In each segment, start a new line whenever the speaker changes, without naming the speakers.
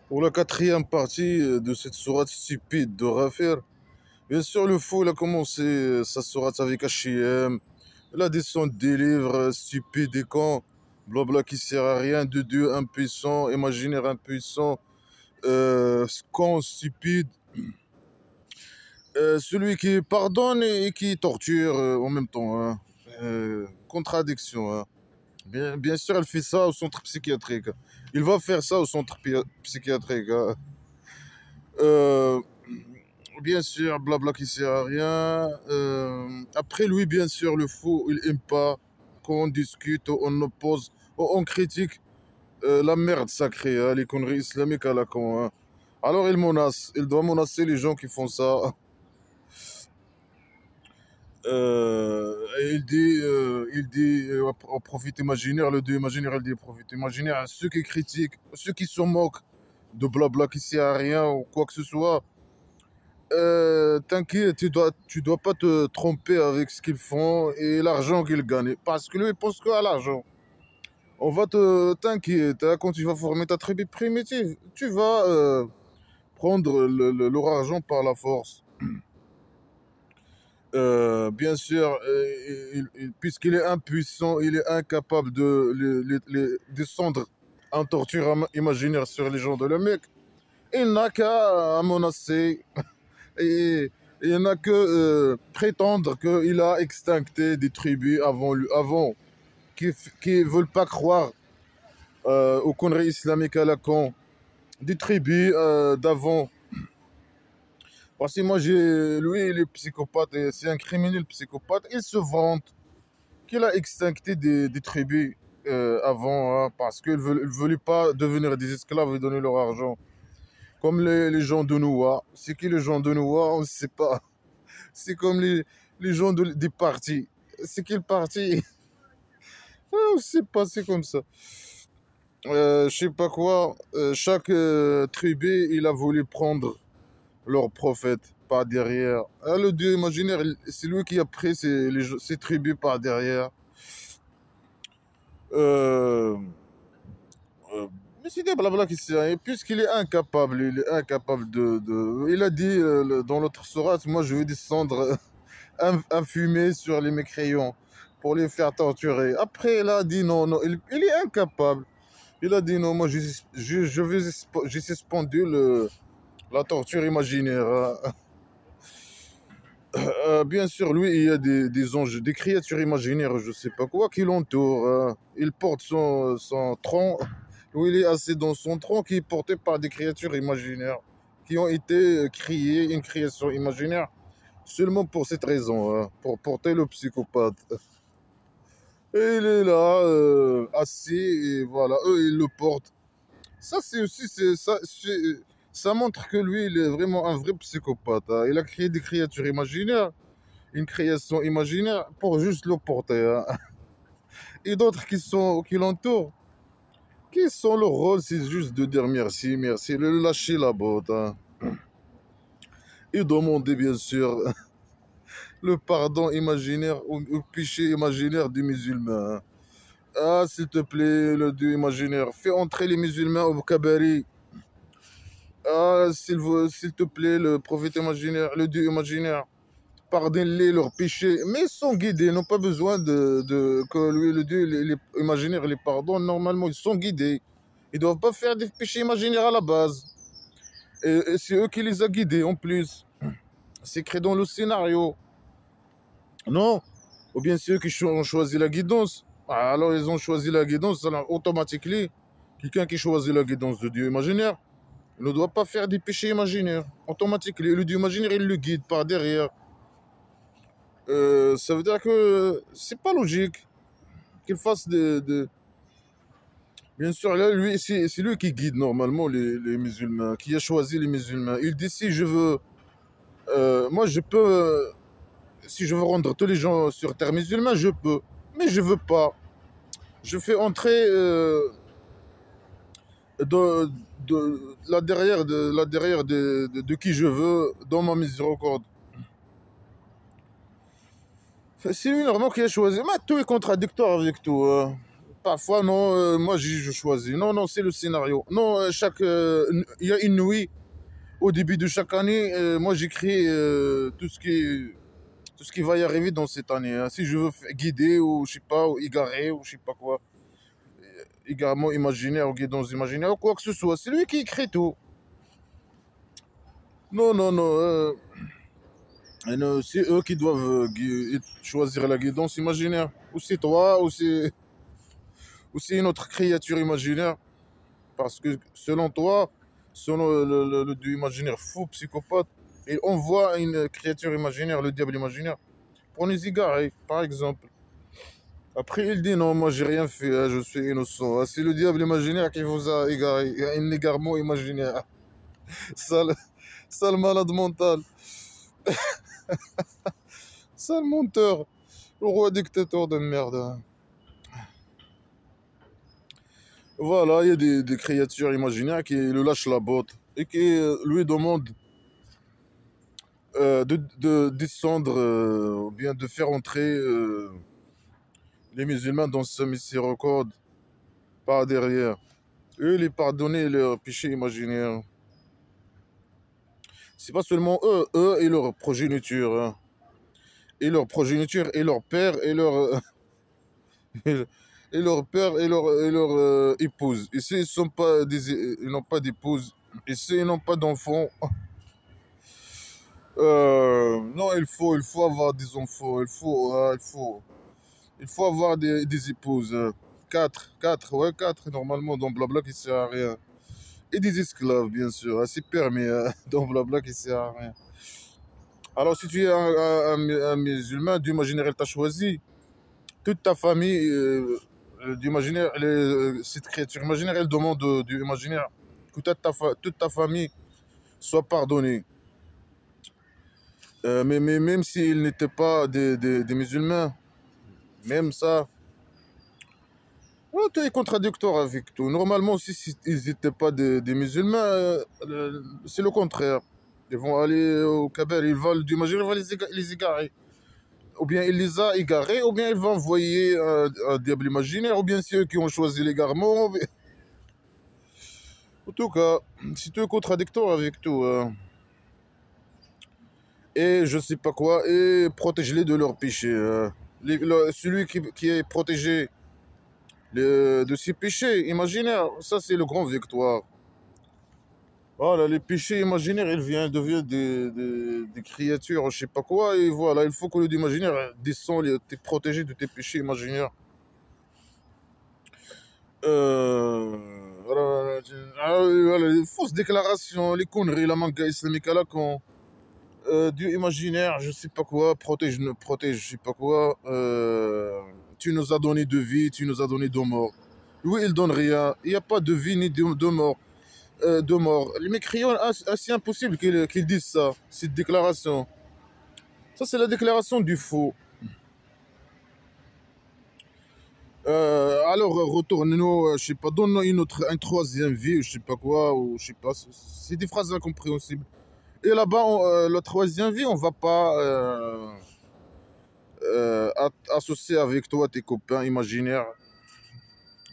Pour la quatrième partie de cette sourate stupide de Rafir, bien sûr, le fou, il a commencé sa sourate avec H&M, la descente des livres stupides et cons, blabla qui sert à rien, de Dieu impuissant, imaginaire impuissant, con, stupide, celui qui pardonne et qui torture en même temps, hein. Contradiction, hein. Bien sûr, elle fait ça au centre psychiatrique. Il va faire ça au centre psychiatrique, hein. Euh, Bien sûr, blabla qui sert à rien. Après lui, bien sûr, le fou, il aime pas qu'on discute, on oppose, on critique la merde sacrée, hein, les conneries islamiques à la con, hein. Alors il menace, il doit menacer les gens qui font ça. Et il dit au prophète imaginaire, le dieu imaginaire, il dit au prophète imaginaire, à ceux qui critiquent, ceux qui se moquent de blabla qui sert à rien ou quoi que ce soit. T'inquiète, tu dois pas te tromper avec ce qu'ils font et l'argent qu'ils gagnent. Parce que lui, il pense qu'à l'argent. T'inquiète, hein, quand tu vas former ta tribu primitive, tu vas prendre leur argent par la force. Bien sûr, puisqu'il est impuissant, il est incapable de descendre en torture imaginaire sur les gens de le mec. Il n'a qu'à menacer et il n'a que prétendre qu'il a extincté des tribus avant qui veulent pas croire aux conneries islamiques à la con, des tribus d'avant. Parce que lui, il est psychopathe, et c'est un criminel psychopathe. Il se vante qu'il a extincté des tribus avant, hein, parce qu'ils ne voulaient pas devenir des esclaves et donner leur argent. Comme les gens de Noua. C'est qui les gens de Noua? On ne sait pas. C'est comme les gens des partis. C'est quel parti? On ne sait pas, c'est comme ça. Je sais pas quoi. Chaque tribu, il a voulu prendre leur prophète par derrière. Ah, le dieu imaginaire, c'est lui qui a pris ces tribus par derrière. Euh, euh, mais c'est des blabla qui sert à rien. Puisqu'il est incapable, il est incapable Il a dit dans l'autre sourate, moi je vais descendre infumé sur les mécréants pour les faire torturer. Après, il a dit non, non, il est incapable. Il a dit non, moi j'ai suspendu la torture imaginaire, hein. Bien sûr, lui, il y a des anges, des créatures imaginaires, je sais pas quoi, qui l'entourent, hein. Il porte son tronc, où il est assis dans son tronc, qui est porté par des créatures imaginaires, qui ont été créées, une création imaginaire, seulement pour cette raison, hein, pour porter le psychopathe. Et il est là, assis, et voilà, eux, ils le portent. Ça, c'est aussi, ça montre que lui, il est vraiment un vrai psychopathe, hein. Il a créé des créatures imaginaires, une création imaginaire pour juste le porter, hein. Et d'autres qui l'entourent, qui sont leur rôle, c'est juste de dire merci, merci, le lâcher la botte, hein. Et demander, bien sûr, le pardon imaginaire ou le péché imaginaire des musulmans, hein. Ah, s'il te plaît, le dieu imaginaire, fais entrer les musulmans au Kabari. Ah, s'il te plaît, le prophète imaginaire, le dieu imaginaire, pardonne-les leurs péchés. Mais ils sont guidés, ils n'ont pas besoin que lui, le dieu imaginaire les pardonne. Normalement, ils sont guidés. Ils ne doivent pas faire des péchés imaginaires à la base. Et c'est eux qui les a guidés en plus. C'est écrit dans le scénario. Non? Ou bien c'est eux qui ont choisi la guidance. Ah, alors ils ont choisi la guidance, alors automatiquement, quelqu'un qui choisit la guidance de Dieu imaginaire, il ne doit pas faire des péchés imaginaires. Automatiquement, le Dieu imaginaire, il le guide par derrière. Ça veut dire que c'est pas logique qu'il fasse Bien sûr, là, lui, c'est lui qui guide normalement les musulmans, qui a choisi les musulmans. Il dit si je veux, moi je peux, si je veux rendre tous les gens sur terre musulmans, je peux, mais je veux pas. Je fais entrer de, de qui je veux dans ma miséricorde. C'est lui normalement qui a choisi. Mais tout est contradictoire avec tout, hein. parfois, non, moi, je choisis. Non, non, c'est le scénario. Non, il y a une nuit, au début de chaque année, moi, j'écris tout ce qui va y arriver dans cette année, hein. Si je veux guider, ou je sais pas, ou égarer, ou je sais pas quoi, égarement imaginaire, ou guidons imaginaire, ou quoi que ce soit, c'est lui qui écrit tout. Non, non, non. Et non, c'est eux qui doivent choisir la guidance imaginaire. Ou c'est toi, ou c'est une autre créature imaginaire. Parce que selon toi, selon le dieu imaginaire fou, psychopathe, il envoie une créature imaginaire, le diable imaginaire, pour nous égarer, par exemple. Après, il dit non, moi j'ai rien fait, hein, je suis innocent, hein. C'est le diable imaginaire qui vous a égaré. Il y a un égarement imaginaire. Sale, sale malade mental, sale menteur, le roi dictateur de merde, hein. Voilà, il y a des créatures imaginaires qui le lâchent la botte et qui lui demandent de descendre, ou bien de faire entrer les musulmans dans ce miséricorde par derrière. Et les pardonner leurs péchés imaginaires. C'est pas seulement eux et leur progéniture, hein. Et leur progéniture, et leur père, et leur, et leur père, et leur épouse. Et s'ils sont pas ils n'ont pas d'épouse, et s'ils n'ont pas d'enfants, non, il faut avoir des enfants, il faut avoir des épouses. Quatre, ouais, quatre, normalement, dans Blabla qui sert à rien. Et des esclaves, bien sûr, hein, c'est permis, hein, dans Blabla qui sert à rien. Alors, si tu es un musulman, d'imaginaire, elle t'a choisi, toute ta famille, d'imaginaire, cette créature imaginaire, elle demande du imaginaire que toute ta famille soit pardonnée. Mais même s'ils n'étaient pas des musulmans, même ça, ouais, tout est contradictoire avec tout. Normalement, si ils n'étaient pas des musulmans, c'est le contraire. Ils vont aller au Kaber, ils veulent du maghreb, ils vont les égarer. Ou bien il les a égarés, ou bien ils vont envoyer un diable imaginaire, ou bien c'est eux qui ont choisi l'égarement. En tout cas, c'est tout contradictoire avec tout, hein. Et je sais pas quoi, et protège-les de leurs péchés, hein. Celui qui est protégé de ses péchés imaginaires, ça c'est le grand victoire. Voilà, les péchés imaginaires, deviennent des créatures, je sais pas quoi, et voilà, il faut que le imaginaire descend, t'es protégé de tes péchés imaginaires. Voilà, voilà, les fausses déclarations, les conneries, la manga islamique à la con, Dieu imaginaire, je sais pas quoi, protège, je sais pas quoi, tu nous as donné de vie, tu nous as donné de mort. Oui, il donne rien, il n'y a pas de vie ni de mort. De mort. Les mécréants, c'est impossible qu'ils disent ça, cette déclaration. Ça, c'est la déclaration du faux. Alors, retourne-nous, je sais pas, donne-nous une troisième vie, je sais pas quoi, ou je sais pas, c'est des phrases incompréhensibles. Et là-bas, la troisième vie, on va pas associer avec toi tes copains imaginaires.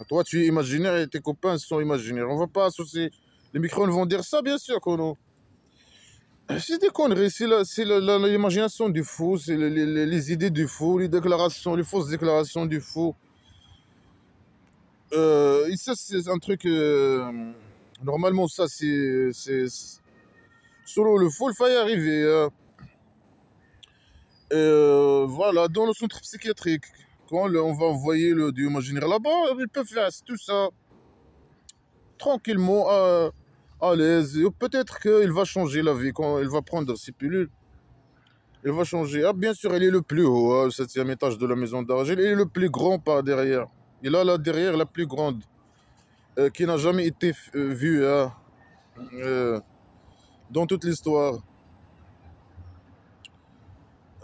Toi, tu es imaginaire et tes copains sont imaginaires. On va pas associer. Les micros vont dire ça, bien sûr, Kono. C'est des conneries, l'imagination du fou, c'est les idées du fou, les déclarations, les fausses déclarations du fou. Et ça, c'est un truc. Normalement, ça, selon le fou, il faut y arriver, hein. Voilà, dans le centre psychiatrique, quand on va envoyer le dieu imaginaire là-bas, ils peuvent faire tout ça tranquillement, à l'aise. Et peut-être qu'il va changer la vie quand il va prendre ses pilules. Il va changer. Ah, bien sûr, il est le plus haut, hein, le septième étage de la maison d'argile. Il est le plus grand par derrière. Il a là derrière la plus grande, qui n'a jamais été vue, hein, euh, dans toute l'histoire.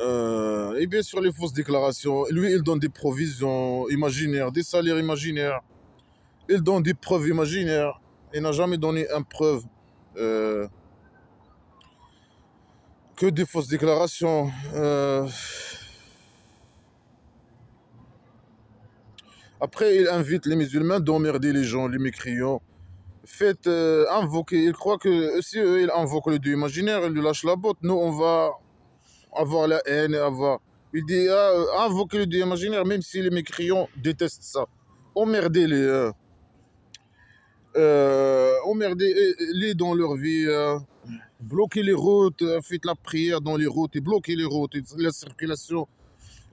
Et bien sûr, les fausses déclarations. Lui, il donne des provisions imaginaires, des salaires imaginaires. Il donne des preuves imaginaires. Il n'a jamais donné une preuve, euh, que des fausses déclarations. Après, il invite les musulmans d'emmerder les gens, les mécréants. Faites invoquer. Il croit que si eux, ils invoquent le dieu imaginaire, ils lui lâchent la botte. Nous, on va avoir la haine, avoir. Il dit invoquer le dieu imaginaire, même si les mécréants détestent ça. Emmerdez-les. Emmerdez-les dans leur vie. Bloquez les routes, faites la prière dans les routes et bloquez les routes, et la circulation.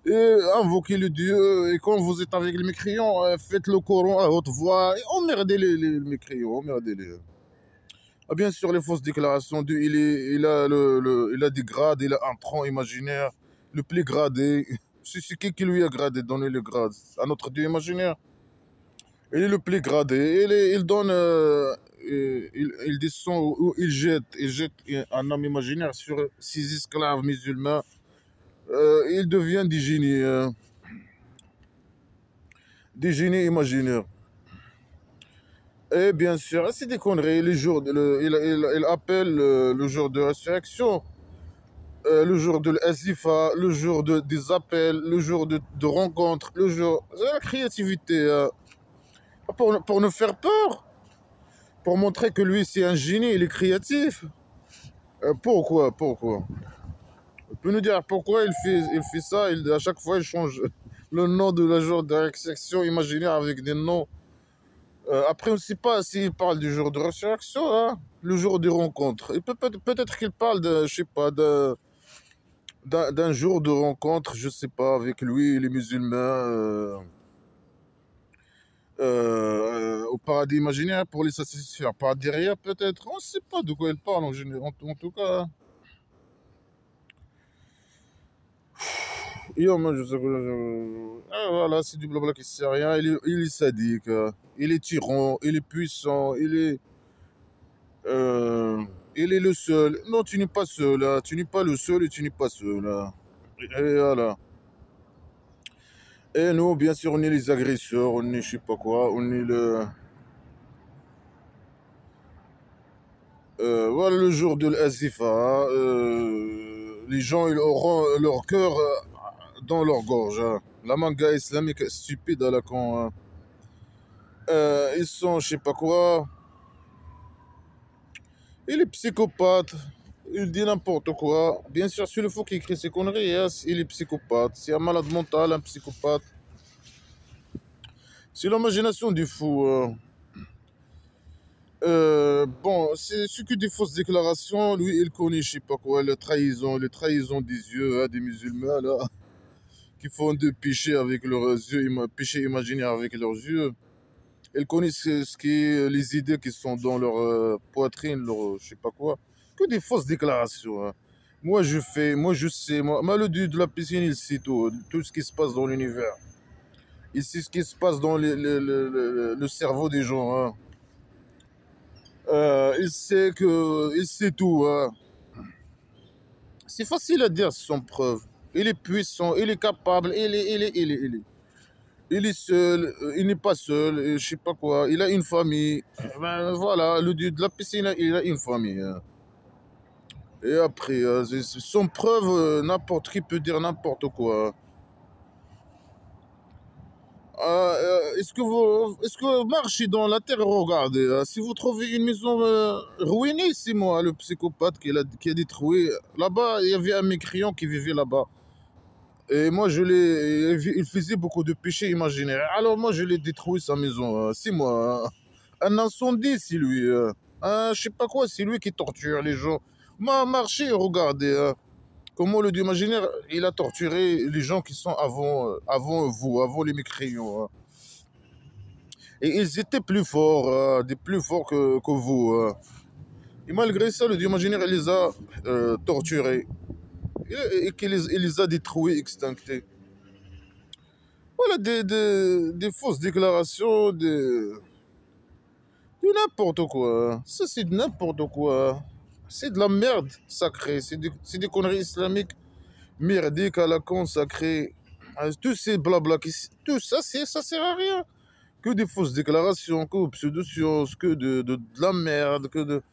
Et invoquez le Dieu. Et quand vous êtes avec les mécréants, faites le Coran à haute voix. Et emmerdez les mécréants, emmerdez-les. Ah, bien sûr, les fausses déclarations. Il a des grades, il a un tronc imaginaire, le plus gradé. C'est qui lui a gradé, donné le grade à notre Dieu imaginaire. Il est le plus gradé. Il donne, il descend ou il jette un homme imaginaire sur six esclaves musulmans. Il devient des génies imaginaires. Et bien sûr, c'est des conneries. Il appelle le jour de résurrection, le jour de l'Azifa, le jour des appels, le jour de rencontres, le jour de la créativité. Pour nous faire peur, pour montrer que lui c'est un génie, il est créatif. Pourquoi? Il peut nous dire pourquoi il fait ça, à chaque fois il change le nom de la jour de résurrection imaginaire avec des noms. Après, on ne sait pas s'il parle du jour de résurrection, hein, le jour des rencontres. Peut-être qu'il parle de, je sais pas, d'un jour de rencontre, je sais pas, avec lui, les musulmans, au paradis imaginaire pour les satisfaire. Par derrière, peut-être. On ne sait pas de quoi il parle en tout cas, hein. Yo, moi, je sais voilà, c'est du blabla qui sert à rien. Il est sadique, il est tyran, il est puissant, euh, il est le seul. Non, tu n'es pas seul, hein. Tu n'es pas le seul et tu n'es pas seul, hein. Et voilà. Et nous, bien sûr, on est les agresseurs, on est je sais pas quoi, on est voilà le jour de l'Azifa. Les gens, ils auront leur cœur dans leur gorge, hein. La manga islamique est stupide à la con, hein. Ils sont, je sais pas quoi. Il est psychopathe. Il dit n'importe quoi. Bien sûr, c'est le faux qui écrit ces conneries, hein. Il est psychopathe. C'est un malade mental, un psychopathe. C'est l'imagination du fou. Bon, c'est ce que des fausses déclarations. Lui, il connaît, je sais pas quoi, les trahisons des yeux, hein, des musulmans, là, qui font des péchés avec leurs yeux, péchés imaginaires avec leurs yeux. Ils connaissent les idées qui sont dans leur poitrine, leur je sais pas quoi. Que des fausses déclarations, hein. Moi je sais, moi le dieu de la piscine, il sait tout ce qui se passe dans l'univers. Il sait ce qui se passe dans le cerveau des gens, hein. Il sait tout, hein. C'est facile à dire sans preuve. Il est puissant, il est capable, il est seul, il n'est pas seul, je sais pas quoi. Il a une famille. Ben, voilà, le dieu de la piscine, il a une famille, hein. Et après, sans preuve, n'importe qui peut dire n'importe quoi. Est-ce que vous marchez dans la terre, regardez, si vous trouvez une maison ruinée, c'est moi, le psychopathe qui a détruit. Là-bas, il y avait un mécréant qui vivait là-bas. Et moi, il faisait beaucoup de péchés imaginaires. Alors moi, je l'ai détruit sa maison, c'est moi, hein. Un incendie, c'est lui. Je sais pas quoi, c'est lui qui torture les gens. Marché, regardez, hein. Comment le dieu imaginaire, il a torturé les gens qui sont avant vous, avant les mécréants, hein. Et ils étaient plus forts, des plus forts que vous, hein. Et malgré ça, le dieu imaginaire, il les a torturés. Et il les a détruits, extinctés. Voilà des fausses déclarations, de n'importe quoi, hein. Ça, c'est de n'importe quoi. C'est de la merde sacrée. C'est des conneries islamiques merdiques à la con sacrée. Tous ces blabla, tout ça, ça sert à rien. Que des fausses déclarations, que de pseudo-sciences, que de la merde, que de...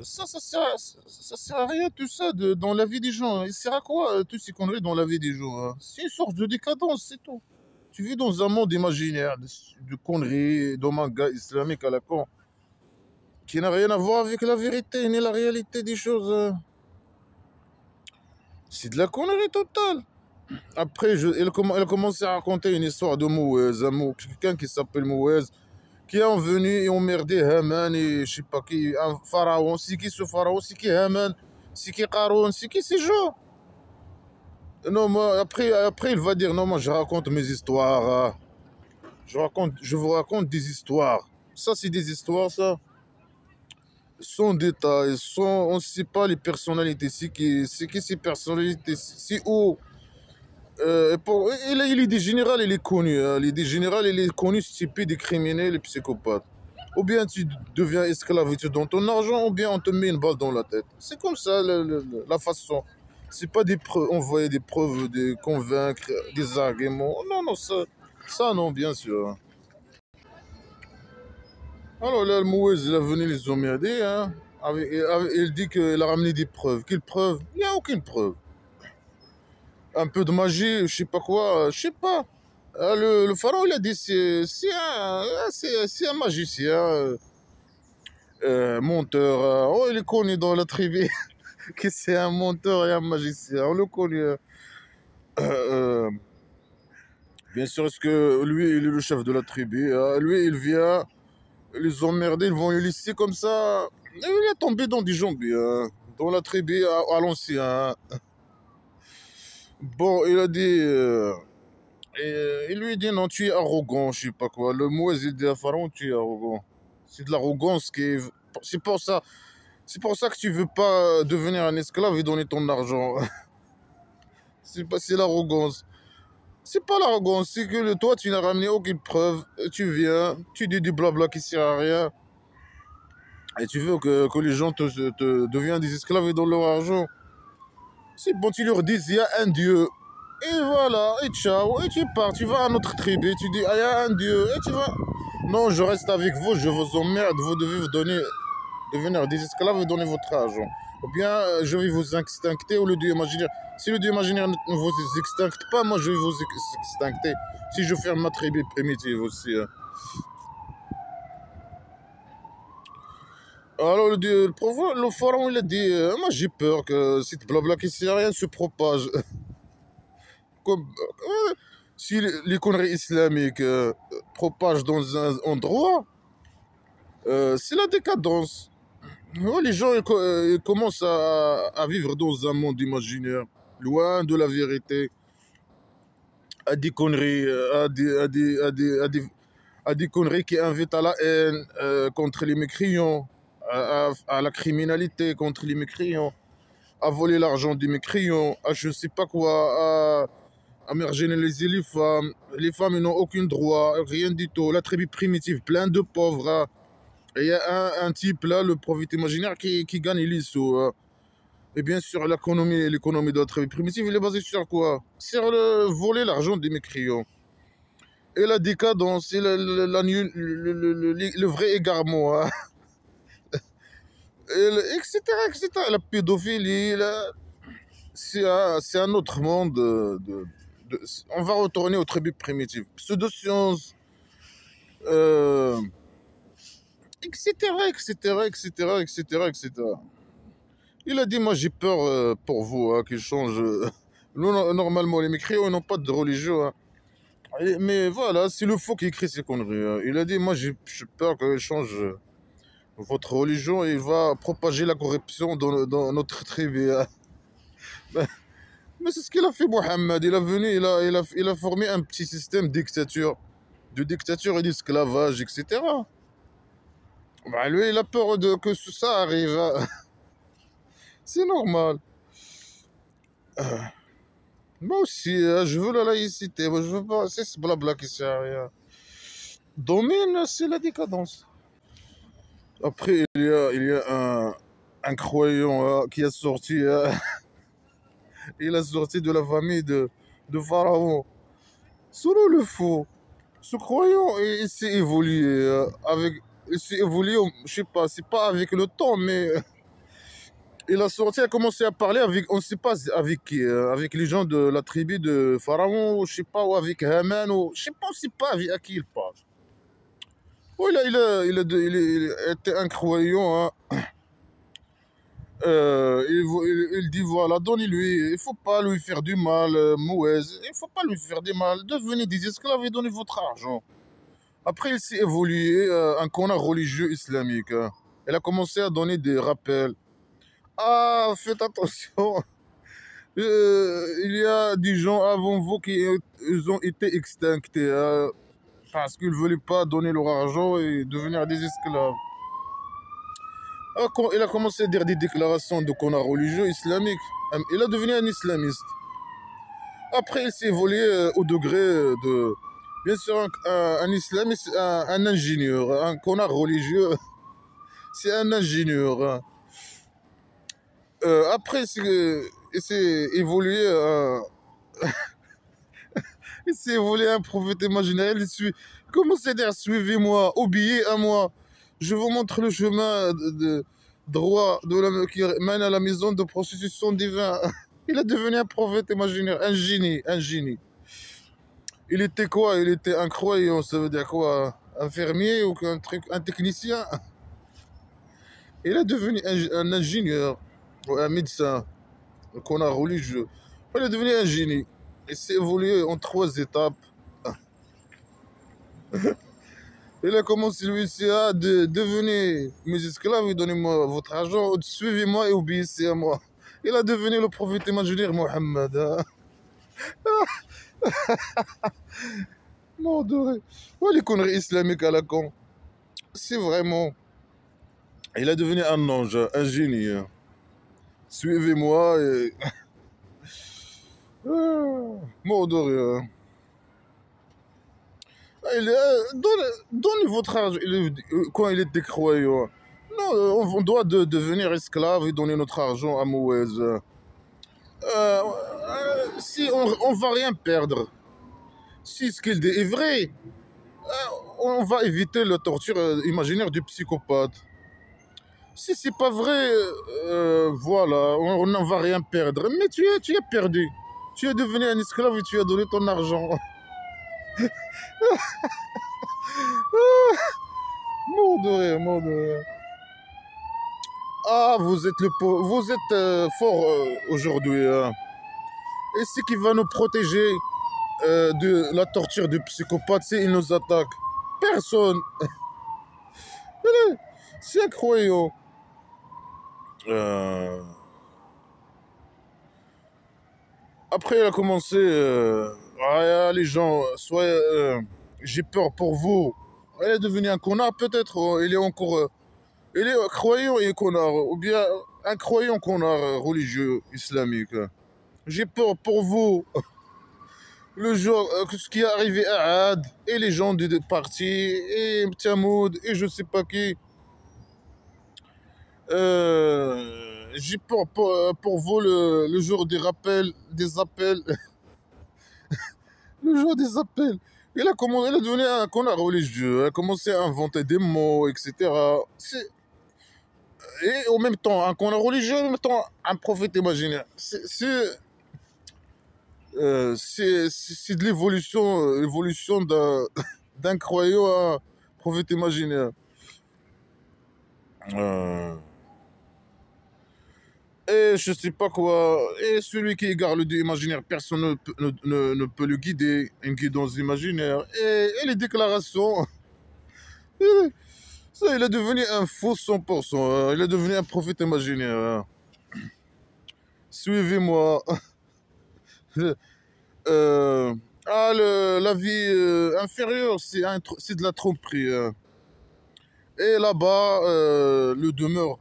Ça sert à rien tout ça dans la vie des gens. Il sert à quoi toutes ces conneries dans la vie des gens, hein? C'est une sorte de décadence, c'est tout. Tu vis dans un monde imaginaire de conneries, de mangas islamiques à la con, qui n'a rien à voir avec la vérité ni la réalité des choses, hein. C'est de la connerie totale. Après, elle commence à raconter une histoire de Mouez, quelqu'un qui s'appelle Mouez, qui est venu et emmerdé Haman et je sais pas qui, un pharaon. C'est qui ce pharaon? C'est qui Haman? C'est qui Qaroun? C'est qui ces gens? Non, moi, après, il va dire, non, moi, je raconte mes histoires, hein. Je vous raconte des histoires. Ça, c'est des histoires, ça. Sans détail, on ne sait pas les personnalités. C'est qui ces personnalités? C'est où? Il est des générales, il est connu, hein. L'idée générale, il est connu, c'est des criminels, les psychopathes. Ou bien tu deviens esclave et tu donnes ton argent, ou bien on te met une balle dans la tête. C'est comme ça la façon. C'est pas des preuves, envoyer des preuves, de convaincre, des arguments. Non, non, ça non, bien sûr. Alors là, le Mouez, il a venu les emmerder, hein. Il dit qu'il a ramené des preuves. Quelles preuves? Il n'y a aucune preuve. Un peu de magie, je sais pas quoi, je sais pas. Le pharaon, il a dit c'est un magicien, menteur. Oh, il est connu dans la tribu que c'est un menteur et un magicien. On le connaît. Euh, bien sûr, est-ce que lui, il est le chef de la tribu, hein. Lui, il vient les emmerder, ils vont le laisser comme ça. Et il est tombé dans des zombies, hein, dans la tribu à l'ancien, hein. Bon, il a dit. Il lui dit non, tu es arrogant, je sais pas quoi. Le mot il dit à Pharaon, tu es arrogant. C'est de l'arrogance qui est. C'est pour ça. C'est pour ça que tu veux pas devenir un esclave et donner ton argent. C'est l'arrogance. C'est pas l'arrogance, c'est que toi tu n'as ramené aucune preuve. Tu viens, tu dis du blabla qui sert à rien. Et tu veux que les gens te deviennent des esclaves et donnent leur argent. C'est bon, tu leur dis, il y a un Dieu. Et voilà, et ciao, et tu pars, tu vas à notre tribu, tu dis, ah, il y a un Dieu, et tu vas. Non, je reste avec vous, je vous emmerde, vous devez vous donner, devenir des esclaves et donner votre argent. Ou bien, je vais vous extincter au lieu du imaginaire. Si le Dieu imaginaire ne vous extincte pas, moi je vais vous extincter. Si je ferme ma tribu primitive aussi, hein. Alors, le pharaon, il a dit, moi j'ai peur que cette blabla qui sert à rien se propage. Comme, si les conneries islamiques propagent dans un endroit, c'est la décadence. Ouais, les gens ils commencent à vivre dans un monde imaginaire, loin de la vérité, à des conneries, à des conneries qui invitent à la haine contre les mécréants, à la criminalité contre les mécréants, à voler l'argent des mécréants, à je sais pas quoi, à marginaliser les femmes. Les femmes ils n'ont aucun droit, rien du tout. La tribu primitive, plein de pauvres, hein. Et il y a type là, le prophète imaginaire, qui gagne les sous, hein. Et bien sûr, l'économie de la tribu primitive, il est basé sur quoi? Sur voler l'argent des mécréants. Et la décadence, et le vrai égarement, hein. Etc., etc. La pédophilie, c'est un autre monde. On va retourner aux tribus primitives. Pseudosciences, euh, etc., etc., etc., etc., etc. Il a dit, moi j'ai peur pour vous, hein, qu'ils changent. Nous, normalement, les mécréants, ils n'ont pas de religion, hein. Mais voilà, c'est le faux qui écrit ces conneries, hein. Il a dit, moi j'ai peur qu'ils changent votre religion et il va propager la corruption dans notre tribu, hein. Mais c'est ce qu'il a fait, Mohamed. Il est venu, il a formé un petit système de dictature et d'esclavage, etc. Bah, lui, il a peur que ça arrive, hein. C'est normal. Moi aussi, hein, je veux la laïcité. Moi, je veux pas. C'est ce blabla qui sert à rien. Domine, c'est la décadence. Après, il y a un croyant qui a sorti. Il a sorti de la famille de Pharaon. Selon le faux, ce croyant, il s'est évolué avec il s'est évolué, je sais pas, c'est pas avec le temps, mais il a sorti, il a commencé à parler avec, on ne sait pas avec qui, avec les gens de la tribu de Pharaon, ou je sais pas, ou avec Haman, ou je sais pas, on sait pas avec à qui il parle. Oui, là, il était incroyant, hein. Il dit voilà, donnez-lui, il faut pas lui faire du mal, Mouez, il faut pas lui faire du mal, devenez des esclaves et donnez votre argent. Après, il s'est évolué, un connard religieux islamique, hein. Il a commencé à donner des rappels. Ah, faites attention, il y a des gens avant vous qui ils ont été extinctés, hein, parce qu'ils ne voulaient pas donner leur argent et devenir des esclaves. Ah, quand il a commencé à dire des déclarations de connard religieux islamique, il a devenu un islamiste. Après, il s'est évolué au degré de, bien sûr, un islamiste, un ingénieur, un connard religieux, c'est un ingénieur, hein. Après, il s'est évolué, il s'est évolué un prophète imaginaire. Commencez à dire suivez-moi, obéissez à moi. Je vous montre le chemin droit qui mène à la maison de prostitution divine. Il est devenu un prophète imaginaire, un génie, un génie. Il était quoi? Il était un croyant, ça veut dire quoi? Un fermier ou un truc, un technicien? Il est devenu un ingénieur, ou un médecin, un connard religieux. Il est devenu un génie. Il s'est évolué en 3 étapes. Il a commencé lui aussi à devenir mes esclaves et donnez-moi votre argent, suivez-moi et obéissez à moi. Il a devenu le prophète imaginaire Mohammed, hein. Mon doré. Ouais, les conneries islamiques à la con. C'est vraiment. Il a devenu un ange, un génie, hein. Suivez-moi et. Mon doré, hein. Donnez votre argent. Quand il était croyant. Non, on doit devenir esclave et donner notre argent à Mouez. Si on va rien perdre, si ce qu'il dit est vrai, on va éviter la torture imaginaire du psychopathe. Si c'est pas vrai, voilà, on n'en va rien perdre. Mais tu es perdu. Tu es devenu un esclave et tu as donné ton argent. Mort de rire, mort de rire. Ah, vous êtes fort aujourd'hui, hein. Et ce qui va nous protéger de la torture du psychopathe, c'est il nous attaque. Personne. C'est incroyable. Euh, Après, il a commencé. Ah, les gens, soit j'ai peur pour vous. Il est devenu un connard, peut-être. Il est encore. Il est croyant et connard. Ou bien un croyant connard religieux islamique. J'ai peur pour vous. Le jour, ce qui est arrivé à Ad, et les gens du parti, et Tiamoud, et je sais pas qui. J'ai peur pour vous le jour des rappels, des appels, le jour des appels. Il a devenu un connard religieux, il a commencé à inventer des mots, etc. Et en même temps, un connard religieux, en même temps, un prophète imaginaire. C'est de l'évolution d'un croyant à un prophète imaginaire. Euh, Et je sais pas quoi. Et celui qui égare le dieu imaginaire, personne ne peut le guider. Une guidance imaginaire. Et les déclarations. Ça, il est devenu un faux 100%, hein. Il est devenu un prophète imaginaire, hein. Suivez-moi. La vie inférieure, c'est de la tromperie, hein. Et là-bas, le demeure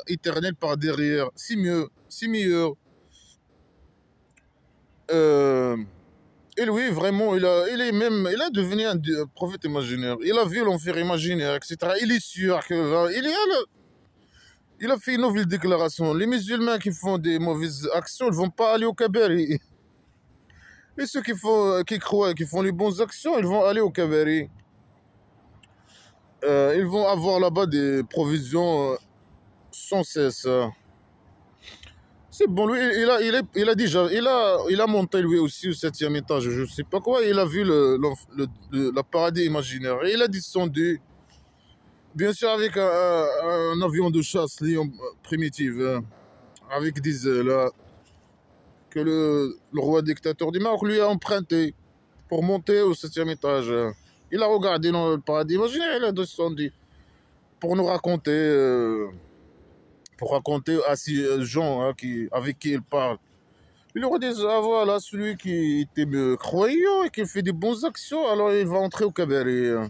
éternel par derrière. C'est mieux, c'est meilleur. Euh, et lui, vraiment, il a devenu un prophète imaginaire. Il a vu l'enfer imaginaire, etc. Il est sûr que, il a fait une nouvelle déclaration. Les musulmans qui font des mauvaises actions, ils ne vont pas aller au Kabari. Et ceux qui croient, qui font les bonnes actions, ils vont aller au Kabari. Ils vont avoir là-bas des provisions sans cesse. C'est bon, lui, il a déjà, il a monté lui aussi au septième étage, je sais pas quoi, il a vu la paradis imaginaire. Et il a descendu, bien sûr avec un avion de chasse Lion primitif, avec des ailes, que le roi dictateur du Maroc lui a emprunté pour monter au septième étage. Il a regardé dans le paradis imaginaire, il a descendu pour nous raconter, pour raconter à ces gens hein, avec qui il parle. Il aurait dit, ah voilà, celui qui était croyant et qui fait des bonnes actions, alors il va entrer au cabaret.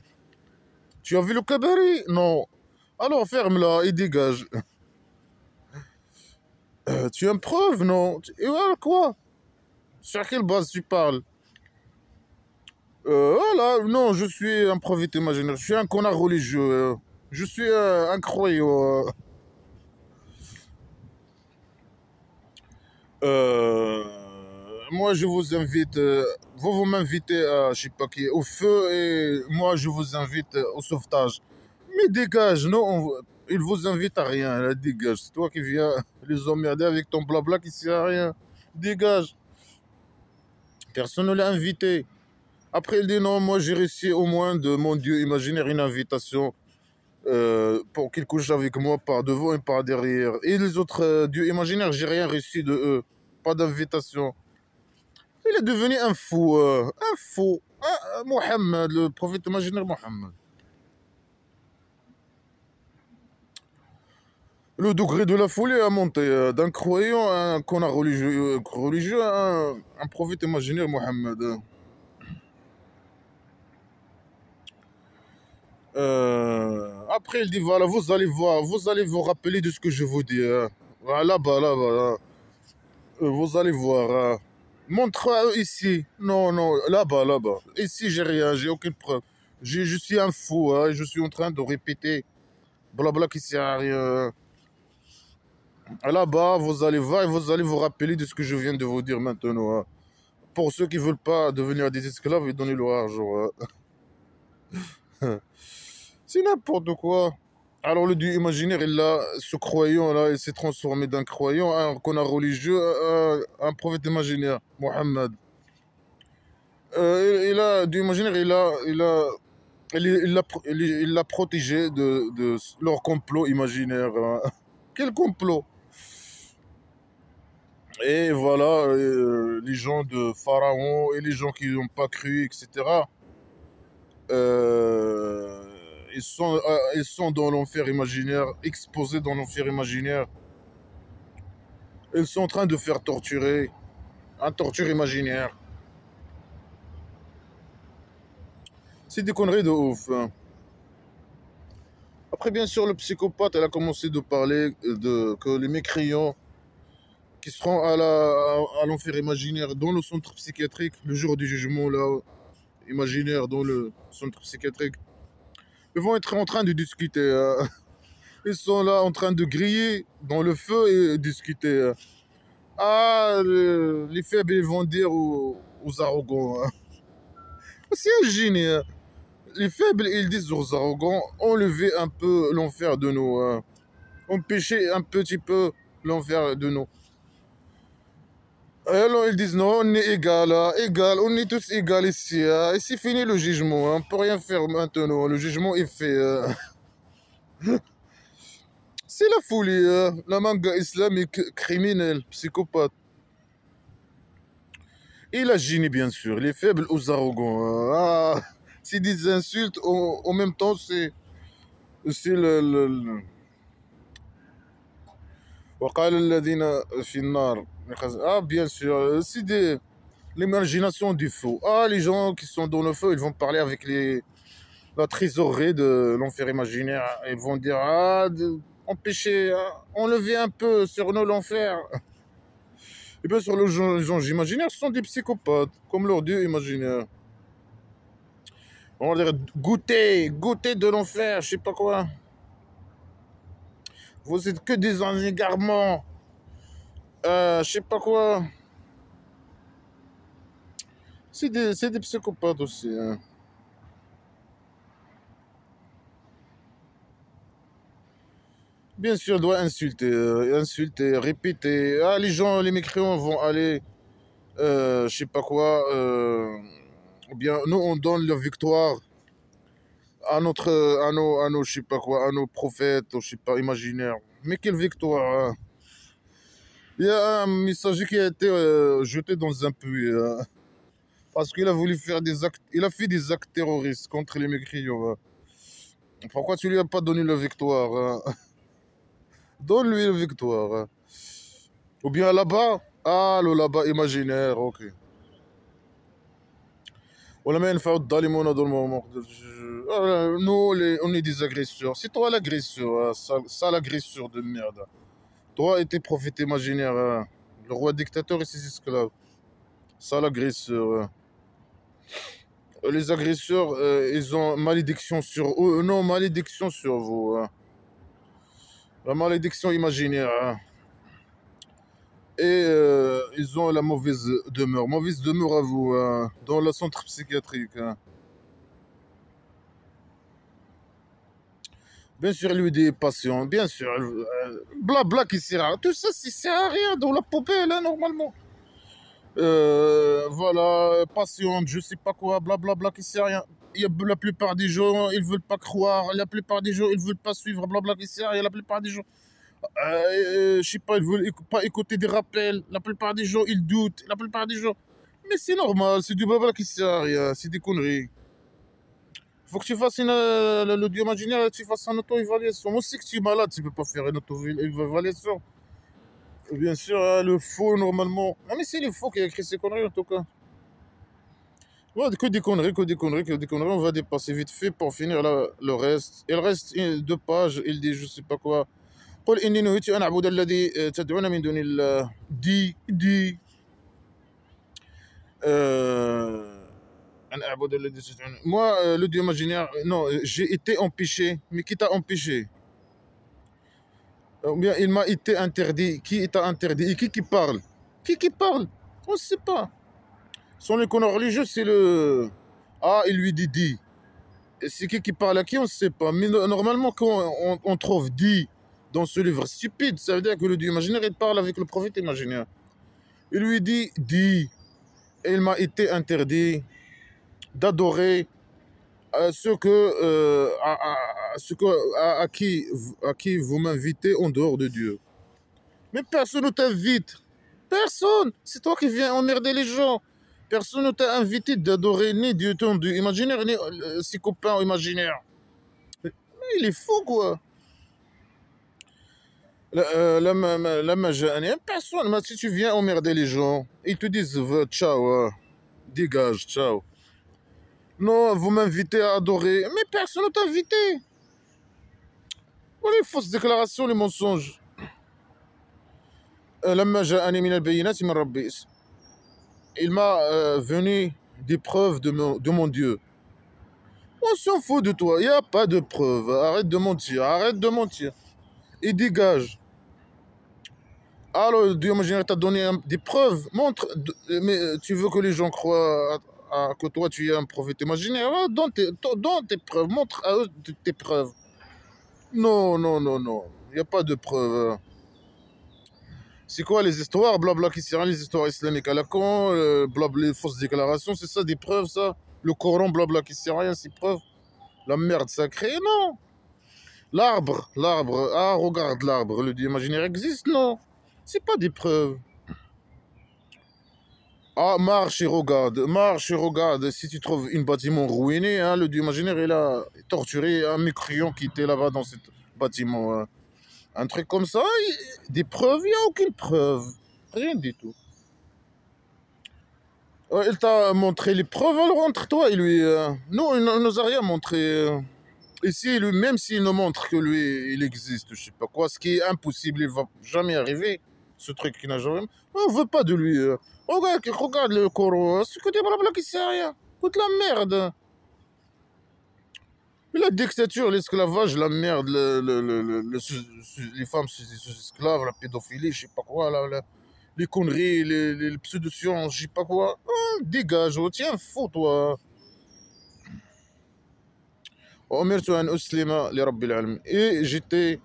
Tu as vu le cabaret? Non. Alors ferme-la et dégage. Tu as une preuve? Non. Et voilà quoi? Sur quelle base tu parles? Voilà, non, je suis un prophète imaginaire, je suis un connard religieux. Je suis un croyant. Euh, Moi, je vous invite, vous m'invitez à, je sais pas qui, au feu et moi, je vous invite au sauvetage. Mais dégage, non, il vous invite à rien, là, dégage. C'est toi qui viens les emmerder avec ton blabla qui sert à rien. Dégage. Personne ne l'a invité. Après, il dit non, moi, j'ai reçu au moins de mon Dieu imaginaire une invitation pour qu'il couche avec moi par devant et par derrière. Et les autres dieux imaginaires, j'ai rien reçu de eux. Pas d'invitation. Il est devenu un fou. Un fou. Mohammed, le prophète imaginaire Mohammed. Le degré de la folie a monté d'un croyant à un connard religieux à un prophète imaginaire Mohammed. Après, il dit voilà, vous allez voir, vous allez vous rappeler de ce que je vous dis. Voilà, là-bas, là-bas. Là. Vous allez voir. Montre ici. Non, non, là-bas, là-bas. Ici, j'ai rien, j'ai aucune preuve. Je suis un fou, hein, je suis en train de répéter blabla qui sert à rien. Là-bas, vous allez voir et vous allez vous rappeler de ce que je viens de vous dire maintenant. Hein. Pour ceux qui ne veulent pas devenir des esclaves et donner leur argent. Hein. C'est n'importe quoi. Alors le dieu imaginaire, ce croyant-là, il s'est transformé d'un croyant à un connard religieux, à un prophète imaginaire, Mohammed. Dieu imaginaire, il l'a protégé de leur complot imaginaire. Hein. Quel complot? Et voilà, les gens de Pharaon et les gens qui n'ont pas cru, etc. euh, ils sont dans l'enfer imaginaire, exposés dans l'enfer imaginaire. Ils sont en train de faire torturer, un torture imaginaire. C'est des conneries de ouf. Hein. Après, bien sûr, le psychopathe, elle a commencé de parler que les mécréants qui seront à l'enfer imaginaire dans le centre psychiatrique, le jour du jugement là, imaginaire dans le centre psychiatrique, ils vont être en train de discuter. Ils sont là en train de griller dans le feu et discuter. Les faibles, ils vont dire aux arrogants. Hein. C'est un génie. Hein. Les faibles, ils disent aux arrogants, enlevez un peu l'enfer de nous. Hein. Empêchez un petit peu l'enfer de nous. Et alors ils disent non, on est égal, hein, égal, on est tous égaux ici. Hein. Et c'est fini le jugement, hein. On ne peut rien faire maintenant. Le jugement est fait. C'est la folie, hein. La manga islamique criminelle, psychopathe. Et la génie, bien sûr, les faibles aux arrogants. Hein. C'est des insultes, en même temps, c'est وقال الذين في النار. Ah, bien sûr, c'est l'imagination du feu. Ah, les gens qui sont dans le feu, ils vont parler avec la trésorerie de l'enfer imaginaire. Ils vont dire, empêcher, enlever un peu sur nous l'enfer. Et bien sûr, les gens imaginaires sont des psychopathes, comme leur dieu imaginaire. On va dire, goûter de l'enfer, je sais pas quoi. Vous êtes que des égarements. Je sais pas quoi. C'est des psychopathes aussi. Hein. Bien sûr, doit insulter, insulter, répéter. Ah, les gens, les mécréants vont aller, je sais pas quoi. Ou bien, nous, on donne la victoire à nos, je sais pas quoi, à nos prophètes, ou je sais pas, imaginaires. Mais quelle victoire, hein. Il y a un messager qui a été jeté dans un puits parce qu'il a voulu faire des actes, il a fait des actes terroristes contre les mécréants, hein. Pourquoi tu lui as pas donné la victoire, hein? Donne-lui la victoire, hein. Ou bien là-bas, ah, le là-bas imaginaire, ok. ولا ما ينفعوا الظالمون ظلمهم nous on est des agresseurs. C'est toi l'agresseur, hein, sale agresseur de merde. Toi et tes prophètes imaginaires, hein. Le roi dictateur et ses esclaves. Sale agresseur, hein. Les agresseurs, ils ont malédiction sur eux. Non, malédiction sur vous, hein. La malédiction imaginaire, hein. Et ils ont la mauvaise demeure. Mauvaise demeure à vous, hein, dans le centre psychiatrique, hein. Bien sûr, lui des patients, bien sûr. Blabla qui sert à... Tout ça, ça sert à rien dans la poubelle, hein, normalement. Voilà, patiente, je sais pas quoi, blablabla qui sert à rien. Il y a la plupart des gens, ils veulent pas croire. La plupart des gens, ils veulent pas suivre, blabla qui sert à rien. La plupart des gens, je sais pas, ils veulent pas écouter des rappels. La plupart des gens, ils doutent. La plupart des gens... Mais c'est normal, c'est du blabla qui sert à rien, c'est des conneries. Faut que tu fasses l'audio imaginaire, tu fasses une auto-évaluation. Moi, si que tu es malade, tu peux pas faire une auto-évaluation. Bien sûr, hein, le faux, normalement. Ah, mais c'est le faux qui a écrit ces conneries, en tout cas. Ouais, que des conneries, que des conneries, que des conneries. On va dépasser vite fait pour finir le reste. Il reste 2 pages. Il dit, je sais pas quoi. قل إني نهيت أن أعبد الذي تدعون من دون الله. Dis. Moi, le dieu imaginaire, non, j'ai été empêché. Mais qui t'a empêché? Ou bien il m'a été interdit. Qui t'a interdit? Et qui parle? Qui parle? On ne sait pas. Son école religieux, c'est le... Ah, il lui dit. Et c'est qui parle à qui? On ne sait pas. Mais normalement, quand on trouve dit dans ce livre stupide, ça veut dire que le dieu imaginaire, il parle avec le prophète imaginaire. Il lui dit. Et il m'a été interdit d'adorer à qui vous m'invitez en dehors de Dieu. Mais personne ne t'invite. Personne. C'est toi qui viens emmerder les gens. Personne ne t'a invité d'adorer ni Dieu ton Dieu imaginaire, ni ses copains imaginaires. Mais il est fou, quoi. Personne. Mais si tu viens emmerder les gens, ils te disent ciao, dégage, ciao. Non, vous m'invitez à adorer. Mais personne ne t'a invité. Oh, les fausses déclarations, les mensonges. Il m'a venu des preuves de mon Dieu. On s'en fout de toi, il n'y a pas de preuves. Arrête de mentir. Et dégage. Alors, Dieu imaginaire t'a donné des preuves. Montre. Mais tu veux que les gens croient que toi tu es un prophète imaginaire. Donne tes preuves. Montre à eux tes preuves. Non. Il n'y a pas de preuves. C'est quoi les histoires, blabla qui servent les histoires islamiques à la con, blabla les fausses déclarations, c'est ça des preuves, ça? Le Coran, blabla qui sert à rien, c'est preuves? La merde sacrée, non. L'arbre, ah regarde l'arbre, le dieu imaginaire existe, non. C'est pas des preuves. Ah, marche et regarde, si tu trouves un bâtiment ruiné, hein, le dieu imaginaire, il a torturé un mécréant qui était là-bas dans ce bâtiment, hein. Un truc comme ça, des preuves, il n'y a aucune preuve. Rien du tout. Il t'a montré les preuves, alors entre toi et lui. Non, il ne nous a rien montré. Ici, lui, même s'il nous montre que lui, il existe, je sais pas quoi, ce qui est impossible, il va jamais arriver. Ce truc qui n'a jamais... On veut pas de lui. Regarde le Coran. C'est que des blabla qui sert à rien. Écoute la merde. La dictature, l'esclavage, la merde, les femmes sous esclaves, la pédophilie, je sais pas quoi, les conneries, les pseudo-sciences, je sais pas quoi. Dégage, tiens, faux, toi. Et j'étais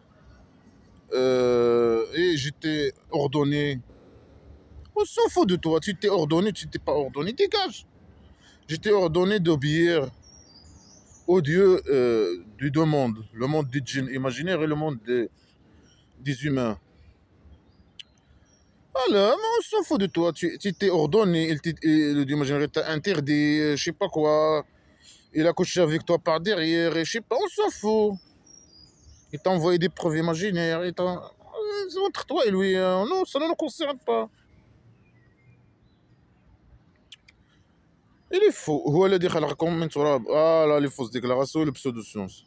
Et j'étais ordonné. On s'en fout de toi. Tu t'es ordonné, tu t'es pas ordonné, dégage. J'étais ordonné d'obéir au Dieu du deux mondes, le monde des djinns imaginaires et le monde des humains. Alors, mais on s'en fout de toi. Tu t'es ordonné, et le Dieu imaginaire t'a interdit, je sais pas quoi. Il a couché avec toi par derrière, et je sais pas, on s'en fout. Il t'a envoyé des preuves imaginaires. C'est entre toi et lui. Non, ça ne nous concerne pas. Il est faux. هو الذي خلقكم من تراب. Ah là, les fausses déclarations et le pseudo-science.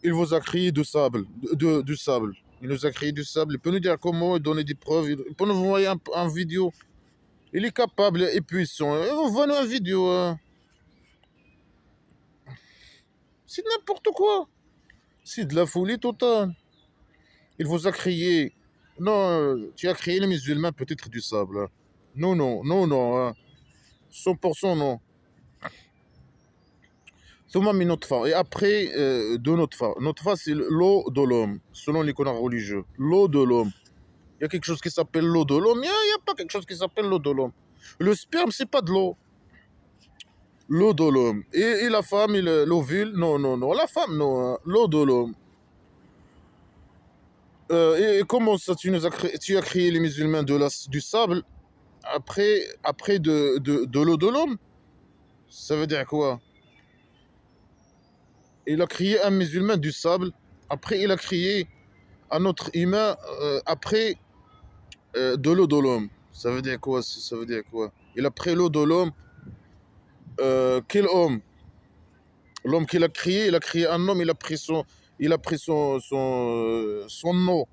Il vous a créé du sable. Du sable. Il nous a créé du sable. Il peut nous dire comment, il donner des preuves. Il peut nous envoyer un vidéo. Il est capable et puissant. On voit nous un vidéo. C'est n'importe quoi. C'est de la folie totale. Il vous a créé. Non, tu as créé les musulmans peut-être du sable. Non, non, non, non. 100% non. ثم من نطفة. Et après, de notfa. Notfa, c'est l'eau de l'homme, selon les canons religieux. L'eau de l'homme. Il y a quelque chose qui s'appelle l'eau de l'homme. Il n'y a pas quelque chose qui s'appelle l'eau de l'homme. Le sperme, c'est pas de l'eau. L'eau de l'homme. Et la femme, l'ovule, non, non, non. La femme, non. L'eau de l'homme. Et comment ça, tu as créé les musulmans du sable après de l'eau de l'homme? Ça veut dire quoi? Il a créé un musulman du sable. Après, il a créé un autre humain après de l'eau de l'homme. Ça veut dire quoi? Ça veut dire quoi? Il a pris l'eau de l'homme. Quel homme? L'homme qu'il a créé, il a créé un homme, il a pris son nom.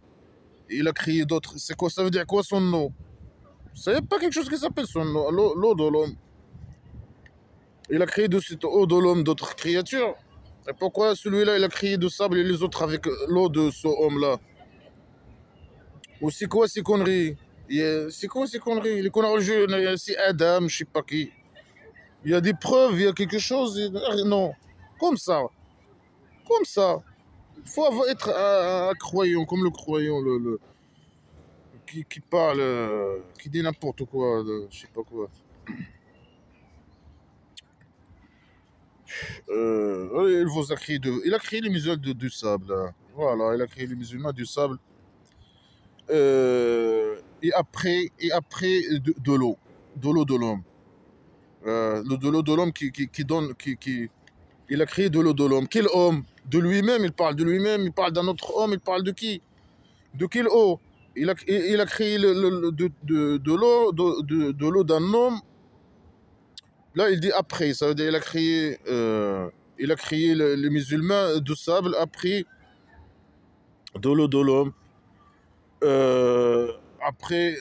Il a créé d'autres. C'est quoi? Ça veut dire quoi son nom? C'est pas quelque chose qui s'appelle son nom. L'eau de l'homme. Il a créé de cette eau de l'homme d'autres créatures. Et pourquoi celui-là, il a créé de sable et les autres avec l'eau de ce homme-là? Ou c'est quoi ces conneries? C'est quoi ces conneries? Les conneries religieuses, c'est Adam, je sais pas qui. Il y a des preuves, il y a quelque chose. Non. Comme ça. Comme ça. Il faut être un croyant, comme le croyant, qui parle, qui dit n'importe quoi, je sais pas quoi. Il a créé les musulmans du sable. Hein. Voilà, il a créé les musulmans du sable. Et après de l'eau de l'homme. De l'eau de l'homme qui donne, il a créé de l'eau de l'homme. Quel homme? De lui-même, il parle de lui-même, il parle d'un autre homme, il parle de qui? De quelle eau? Il a créé de l'eau d'un homme. Là, il dit après, ça veut dire il a créé les musulmans de sable après de l'eau de l'homme. Après,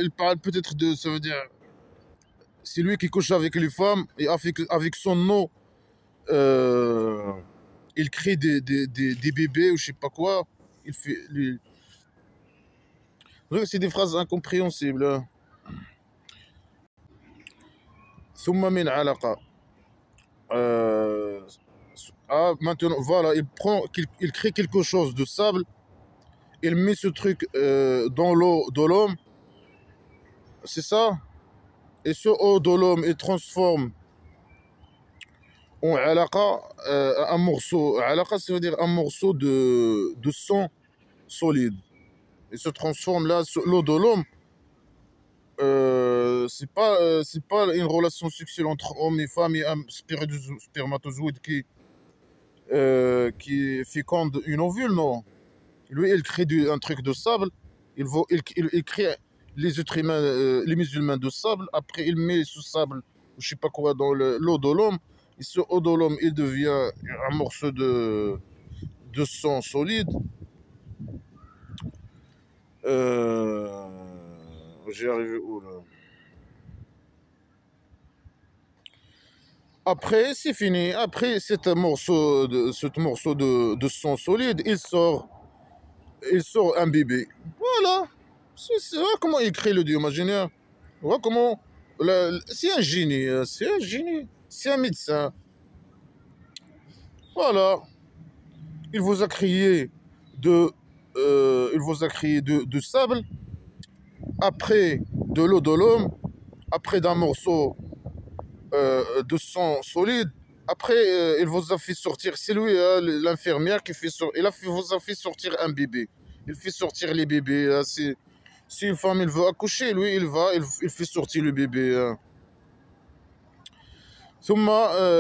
il parle peut-être de, ça veut dire, c'est lui qui couche avec les femmes et avec son nom, euh, il crée des bébés ou je sais pas quoi. Il fait, c'est des phrases incompréhensibles. Hein. ثم من علقة. Euh, maintenant, voilà, il crée quelque chose de sable, il met ce truc dans l'eau de l'homme, c'est ça? Et ce eau de l'homme, il transforme en alaqa un morceau. Alaqa, ça veut dire un morceau de sang solide. Il se transforme là, l'eau de l'homme. C'est pas une relation sexuelle entre homme et femme et un spermatozoïde qui féconde une ovule, non. Lui, il crée un truc de sable. Il crée les êtres humains, les musulmans de sable. Après, il met ce sable, je sais pas quoi, dans l'eau de l'homme. Et ce eau de l'homme, il devient un morceau de sang solide. Euh, j'ai arrivé où là? Après, c'est fini. Après, ce morceau de sang solide, il sort un bébé. Voilà. Voilà comment il crée le dieu imaginaire. Voilà comment. C'est un génie. C'est un génie. C'est un médecin. Voilà. Il vous a créé de il vous a créé de sable, après de l'eau de l'homme, après d'un morceau de sang solide. Après, il vous a fait sortir, c'est lui, l'infirmière, qui fait sortir, vous a fait sortir un bébé. Il fait sortir les bébés. Si une femme il veut accoucher, lui, il fait sortir le bébé. ثم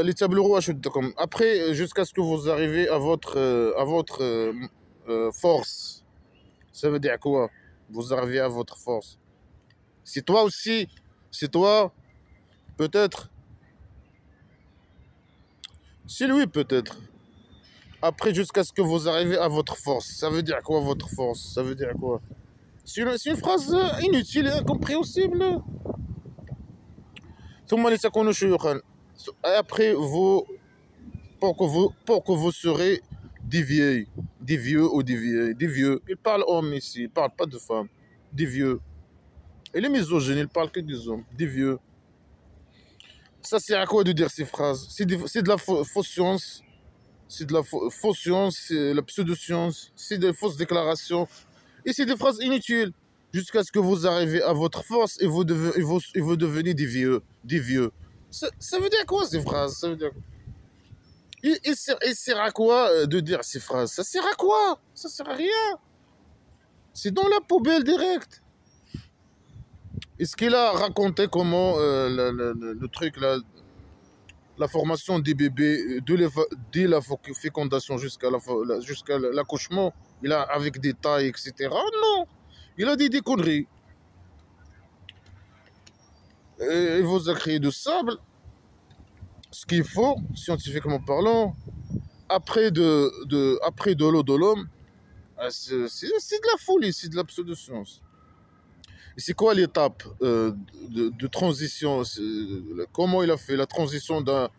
لتبلغوا أشدكم. Après, jusqu'à ce que vous arrivez à votre force. Ça veut dire quoi? Vous arrivez à votre force. C'est toi aussi, c'est toi, peut-être. C'est lui, peut-être. Après, jusqu'à ce que vous arrivez à votre force. Ça veut dire quoi, votre force? Ça veut dire quoi? C'est une phrase inutile et incompréhensible. ثم لتكونوا شيوخا. Après, pour que vous serez des vieux ou des vieilles, des vieux. Il parle homme ici, il parle pas de femmes. Des vieux. Et les misogynes, il parle que des hommes, des vieux. Ça sert à quoi de dire ces phrases? C'est de la fausse science. C'est de la fausse science, c'est la pseudo-science, c'est des fausses déclarations. Et c'est des phrases inutiles. Jusqu'à ce que vous arrivez à votre force et vous devenez des vieux. Des vieux. Ça veut dire quoi ces phrases? Ça veut dire quoi? Il sert à quoi de dire ces phrases? Ça sert à quoi? Ça sert à rien. C'est dans la poubelle direct. Est-ce qu'il a raconté comment le truc là, la formation des bébés dès la fécondation jusqu'à l'accouchement, il a avec des tailles, etc. Non, il a dit des conneries. Et il vous a créé de sable, ce qu'il faut, scientifiquement parlant, après de l'eau de l'homme. C'est de la folie, c'est de la pseudo-science. Et c'est quoi l'étape de transition? Comment il a fait la transition de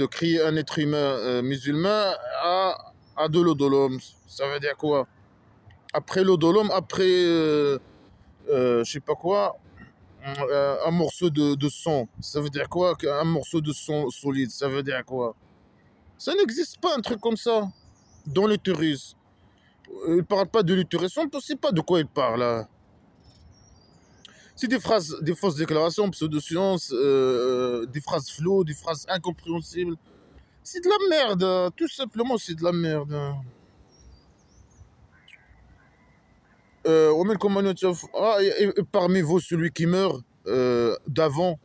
créer un être humain musulman à de l'eau de l'homme? Ça veut dire quoi? Après l'eau de l'homme, après, je sais pas quoi, un morceau de sang. Ça veut dire quoi? Un morceau de sang solide, ça veut dire quoi? Ça n'existe pas un truc comme ça dans l'utérus. Il parle pas de l'utérus, on ne sait pas de quoi il parle là. C'est des phrases, des fausses déclarations, pseudo-sciences, des phrases floues, des phrases incompréhensibles. C'est de la merde, tout simplement, c'est de la merde. Et parmi vous, celui qui meurt d'avant,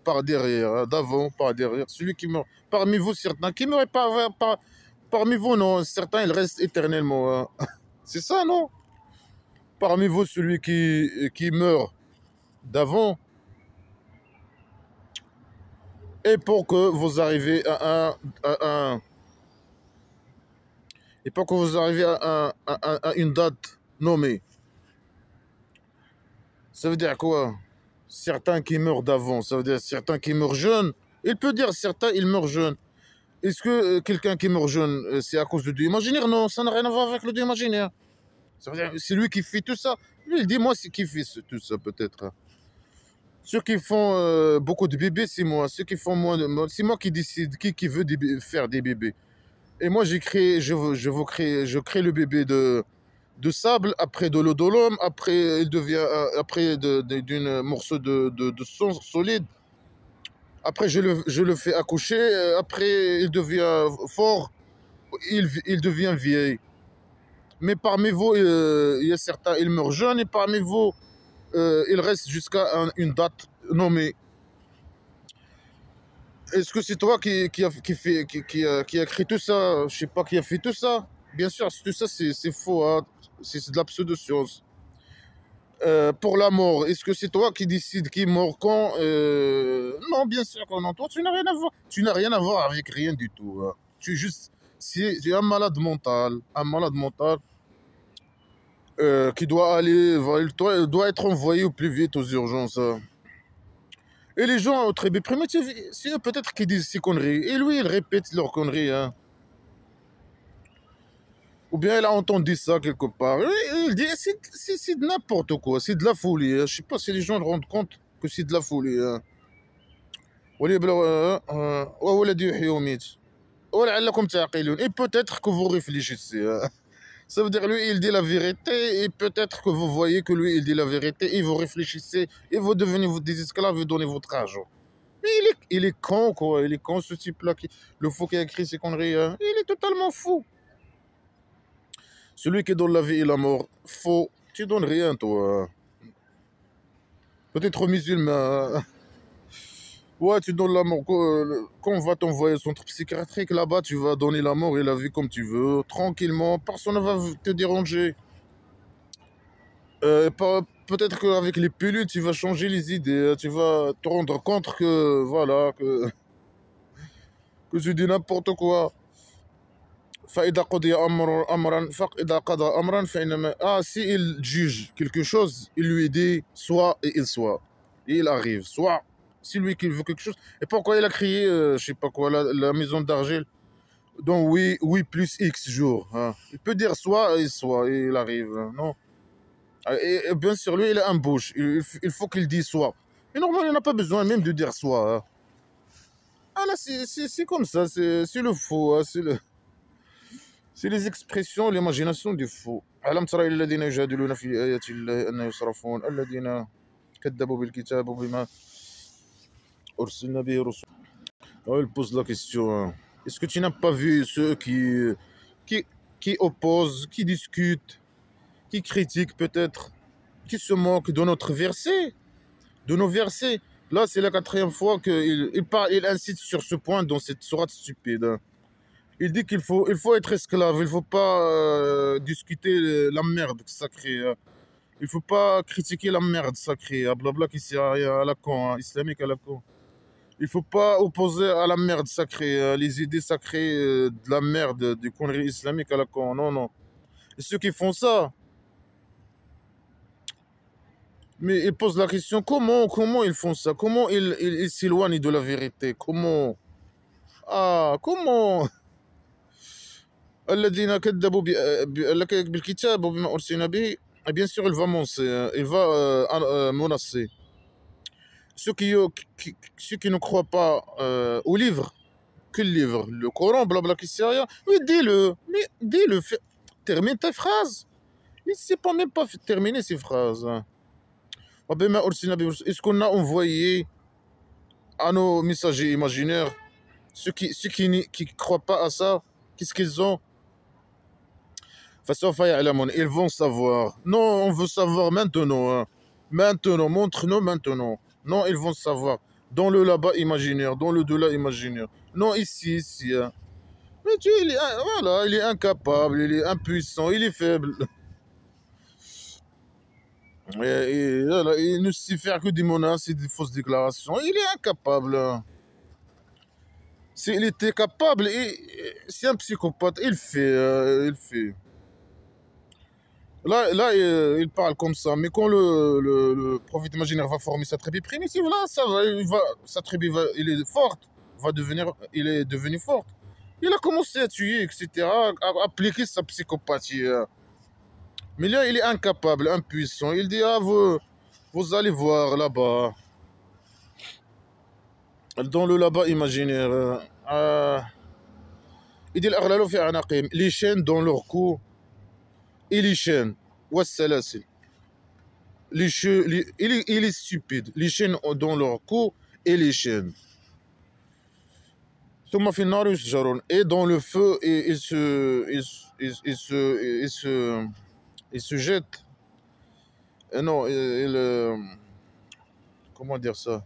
par derrière, hein, d'avant, par derrière, celui qui meurt. Parmi vous, certains qui meurent, parmi vous, non, certains, ils restent éternellement. Hein. C'est ça, non? Parmi vous, celui qui meurt d'avant, et pour que vous arriviez et pour que vous arriviez à une date nommée. Ça veut dire quoi? Certains qui meurent d'avant, ça veut dire certains qui meurent jeunes. Il peut dire certains, ils meurent jeunes. Est-ce que quelqu'un qui meurt jeune, c'est à cause de Dieu imaginaire? Non, ça n'a rien à voir avec le Dieu imaginaire. Ça veut dire c'est lui qui fait tout ça. Lui, il dit, moi, c'est qui fait tout ça, peut-être. Ceux qui font beaucoup de bébés, c'est moi. Ceux qui font moins de... C'est moi qui décide qui veut faire des bébés. Et moi, je crée le bébé de sable, après de l'eau de l'homme, après il devient après d'une morceau de sang solide. Après, je le fais accoucher. Après, il devient fort. Il devient vieil. Mais parmi vous, il y a certains, ils meurent jeunes. Et parmi vous, il reste jusqu'à une date nommée. Est-ce que c'est toi qui a écrit tout ça? Je sais pas qui a fait tout ça. Bien sûr, tout ça, c'est faux. Hein. C'est de la pseudo-science. Pour la mort, est-ce que c'est toi qui décides qui mort quand? Non, bien sûr que non. Toi, tu n'as rien à voir. Tu n'as rien à voir avec rien du tout. Hein. Tu es juste... C'est un malade mental. Un malade mental qui doit doit être envoyé au plus vite aux urgences. Hein. Et les gens très primitifs, c'est eux peut-être qui disent ces conneries. Et lui, il répète leurs conneries. Hein. Ou bien il a entendu ça quelque part. Et il dit, c'est de n'importe quoi, c'est de la folie. Hein. Je sais pas si les gens se rendent compte que c'est de la folie. Hein. Et peut-être que vous réfléchissez. Hein. Ça veut dire lui, il dit la vérité et peut-être que vous voyez que lui, il dit la vérité et vous réfléchissez et vous devenez des esclaves et donnez votre argent. Mais il est con, quoi. Il est con, ce type-là. Le fou qui a écrit ces conneries. Hein. Il est totalement fou. Celui qui donne la vie et la mort, faux. Tu donnes rien, toi. Peut-être musulman. Hein. Ouais, tu donnes la mort. Quand on va t'envoyer au centre psychiatrique, là-bas, tu vas donner la mort et la vie comme tu veux, tranquillement. Personne ne va te déranger. Peut-être qu'avec les pilules, tu vas changer les idées. Tu vas te rendre compte que, voilà, que tu dis n'importe quoi. فإذا قضي أمرا فإذا قضى أمرا فإنما si il juge quelque chose, il lui dit soit et il soit. Et il arrive, soit c'est lui qui veut quelque chose. Et pourquoi il a crié, je sais pas quoi, la maison d'argile, donc oui, oui plus X jours. Hein. Il peut dire soit et soit, et il arrive. Hein, non. Et bien sûr, lui, il a un bouche. Il faut qu'il dise soit. Et normalement, il n'a pas besoin même de dire soit. Hein. Ah là, c'est comme ça, c'est le faux. Hein, c'est les expressions, l'imagination du faux. ألم تر إلى الذين يجادلون في آيات الله أن يصرفون الذين كذبوا بالكتاب بما أرسلنا به رسل. Il pose la question. Hein. Est-ce que tu n'as pas vu ceux qui, qui opposent, qui discutent, qui critiquent peut-être, qui se moquent de notre verset, de nos versets? Là, c'est la quatrième fois qu'il incite sur ce point dans cette sourate stupide. Hein. Il dit il faut être esclave, il ne faut pas discuter la merde sacrée. Hein. Il ne faut pas critiquer la merde sacrée, blabla qui c'est à la con, hein, islamique à la con. Il ne faut pas opposer à la merde sacrée, les idées sacrées de la merde, du connerie islamique à la con. Non, non. Et ceux qui font ça, mais ils posent la question, comment ils font ça? Comment ils s'éloignent de la vérité? Comment? Ah, comment? الذين كذبوا بالكتاب وبما أرسلنا به, bien sûr, il va menacer. Ceux qui ne croient pas au livre, quel livre? Le Coran, blabla, qui sait rien. Oui, dis-le, mais dis-le, termine ta phrase. Il ne sait pas même pas terminer ses phrases. Hein. Est-ce qu'on a envoyé à nos messagers imaginaires, ceux qui ne croient pas à ça, qu'est-ce qu'ils ont? Ils vont savoir. Non, on veut savoir maintenant. Hein. Maintenant, montre-nous maintenant. Non, ils vont savoir. Dans le là-bas imaginaire, dans le delà imaginaire. Non, ici. Hein. Mais Dieu, voilà, il est incapable, il est impuissant, il est faible. Voilà, il ne sait faire que des menaces et des fausses déclarations. Il est incapable. Hein. S'il était capable, c'est un psychopathe, il fait. Là, il parle comme ça, mais quand le prophète imaginaire va former sa tribu primitive, là, ça va, sa tribu, il est forte, il est devenu forte. Il a commencé à tuer, etc., à appliquer sa psychopathie. Mais là, il est incapable, impuissant. Il dit, vous allez voir là-bas, dans le là-bas imaginaire, il dit, les chaînes dans leur cou, et les chaînes, wassalasil. Il est stupide. Les chaînes dans leur cou et les chaînes. Et dans le feu, il se jette. Non, comment dire ça?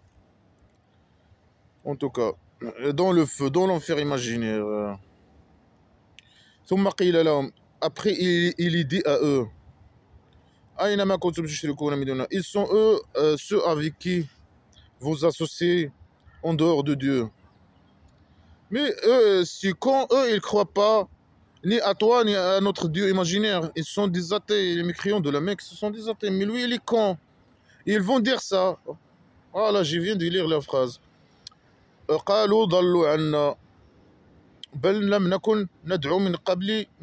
En tout cas, dans le feu, dans l'enfer imaginaire. Après, il dit à eux, ils sont eux, ceux avec qui vous associez en dehors de Dieu. Mais eux, c'est quand eux, ils ne croient pas ni à toi, ni à notre Dieu imaginaire. Ils sont des athées, les mécréants de la Mecque, ce sont des athées. Mais lui, il est con. Et ils vont dire ça. Voilà, je viens de lire la phrase. قالوا ضلوا عنا بل لم نكن ندعو من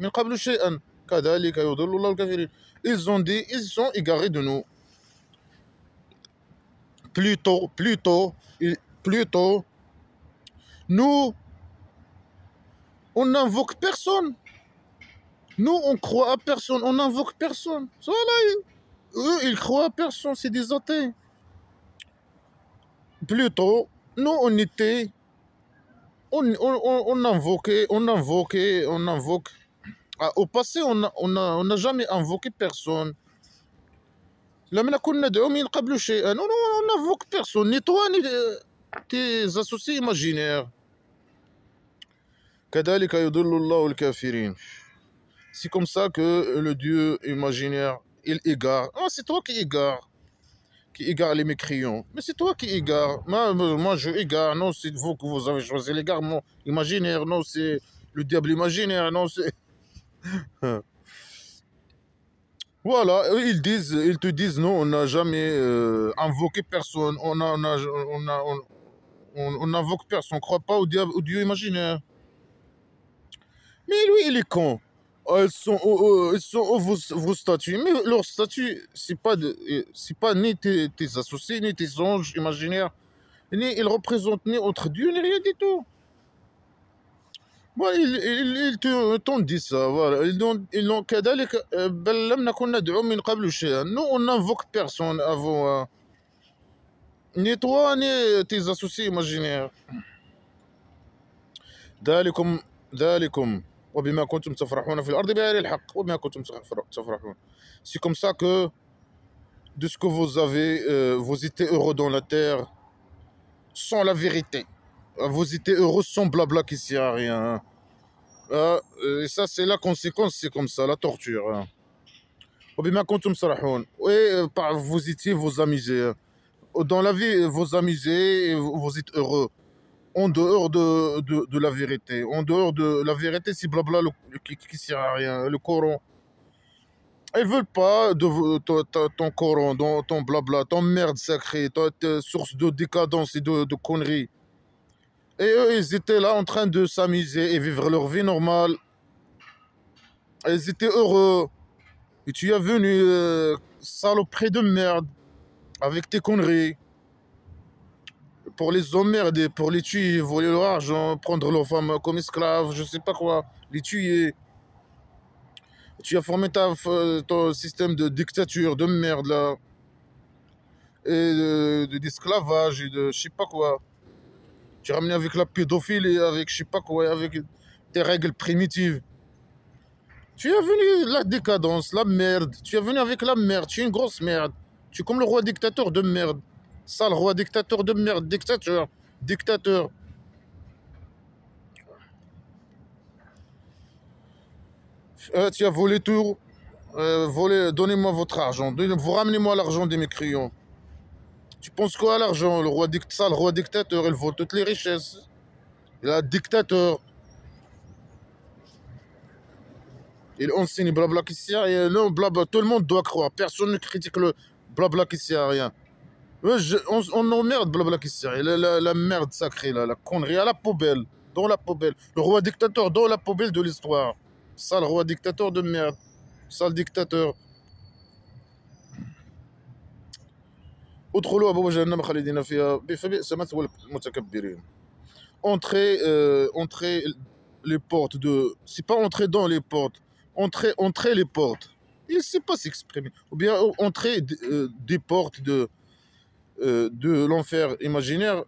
قبل شيئا كذلك يضل الله الكافرين. Ils ont dit, ils sont égarés de nous. Plutôt, nous, on n'invoque personne. Nous, on croit à personne, on n'invoque personne. Voilà, eux, ils croient à personne, c'est des athées. Plutôt, nous, on était, on invoquait, on invoque. Ah, au passé, on n'a jamais invoqué personne. لم نكن ندعو من قبل شيئا. On n'invoque personne, ni toi, ni tes associés imaginaires. كذلك يضل الله الكافرين. C'est comme ça que le Dieu imaginaire, il égare. Ah, c'est toi qui égare les mécréants. Mais c'est toi qui égare. Moi, je égare. Non, c'est vous que vous avez choisi l'égarement imaginaire. Non, c'est le diable imaginaire. Non, c'est... Voilà, eux, ils te disent non, on n'a jamais invoqué personne. On n'invoque personne. On ne croit pas au diable, au Dieu imaginaire. Mais lui, il est con. Ils sont vos statues. Mais leurs statues, c'est pas ni tes associés, ni tes anges imaginaires, ni ils représentent ni autre Dieu, ni rien du tout. Voilà, ils t'ont dit ça, voilà. Ils l'ont كذلك بل لم نكن ندعو من قبل شيئا. Nous, on n'invoque personne avant, ni toi, ni tes associés imaginaires. ذلكم وبما كنتم تفرحون في الأرض بغير الحق وبما كنتم تفرحون. C'est comme ça que de ce que vous avez, vous étiez heureux dans la terre sans la vérité. Vous étiez heureux sans blabla qui sert à rien. Et ça, c'est la conséquence, c'est comme ça, la torture. وبما كنتم تفرحون. Et vous étiez vous amusez. Dans la vie, vous amusez et vous êtes heureux. En dehors de la vérité. En dehors de la vérité, c'est blabla qui sert à rien. Le Coran. Ils veulent pas de ton Coran, ton blabla, ton merde sacrée, ta source de décadence et de conneries. Et eux, ils étaient là en train de s'amuser et vivre leur vie normale. Et ils étaient heureux. Et tu es venu, saloperie de merde, avec tes conneries. Pour les emmerder, pour les tuer, voler leur argent, prendre leurs femmes comme esclaves, je sais pas quoi, les tuer. Tu as formé ton système de dictature, de merde là, et d'esclavage et de je sais pas quoi. Tu as ramené avec la pédophilie, avec je sais pas quoi, avec tes règles primitives. Tu es venu la décadence, la merde. Tu es venu avec la merde, tu es une grosse merde. Tu es comme le roi dictateur de merde. Sale roi dictateur de merde, dictateur. Tu as volé tout. Donnez-moi votre argent. Vous ramenez-moi l'argent des mécréants. Tu penses quoi à l'argent? Le roi dictateur, il vole toutes les richesses. Il est un dictateur. Il enseigne blabla qui sert à rien. Non, blabla, tout le monde doit croire. Personne ne critique le blabla qui sert à rien. On emmerde blabla qui sert à rien. La merde sacrée, là, la connerie à la poubelle. Dans la poubelle. Le roi dictateur dans la poubelle de l'histoire. Sale roi dictateur de merde. Sale dictateur. ادخلوا أبواب جهنم خالدين فيها فبئس مثوى المتكبرين. Entrez les portes de... C'est pas entrer dans les portes. Entrez les portes. Il ne sait pas s'exprimer. Ou bien entrer des portes de l'enfer imaginaire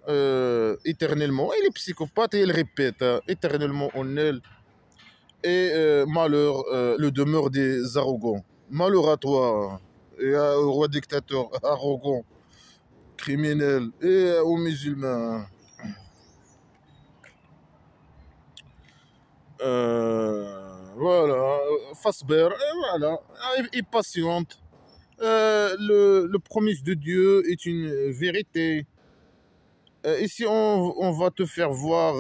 éternellement. Et les psychopathes, ils répètent éternellement en elle. Et malheur, le demeure des arrogants. Malheur à toi, et au roi dictateur arrogant, criminel, et aux musulmans. Voilà, Fasber, et voilà, et patiente. Le promise de Dieu est une vérité. Ici, on va te faire voir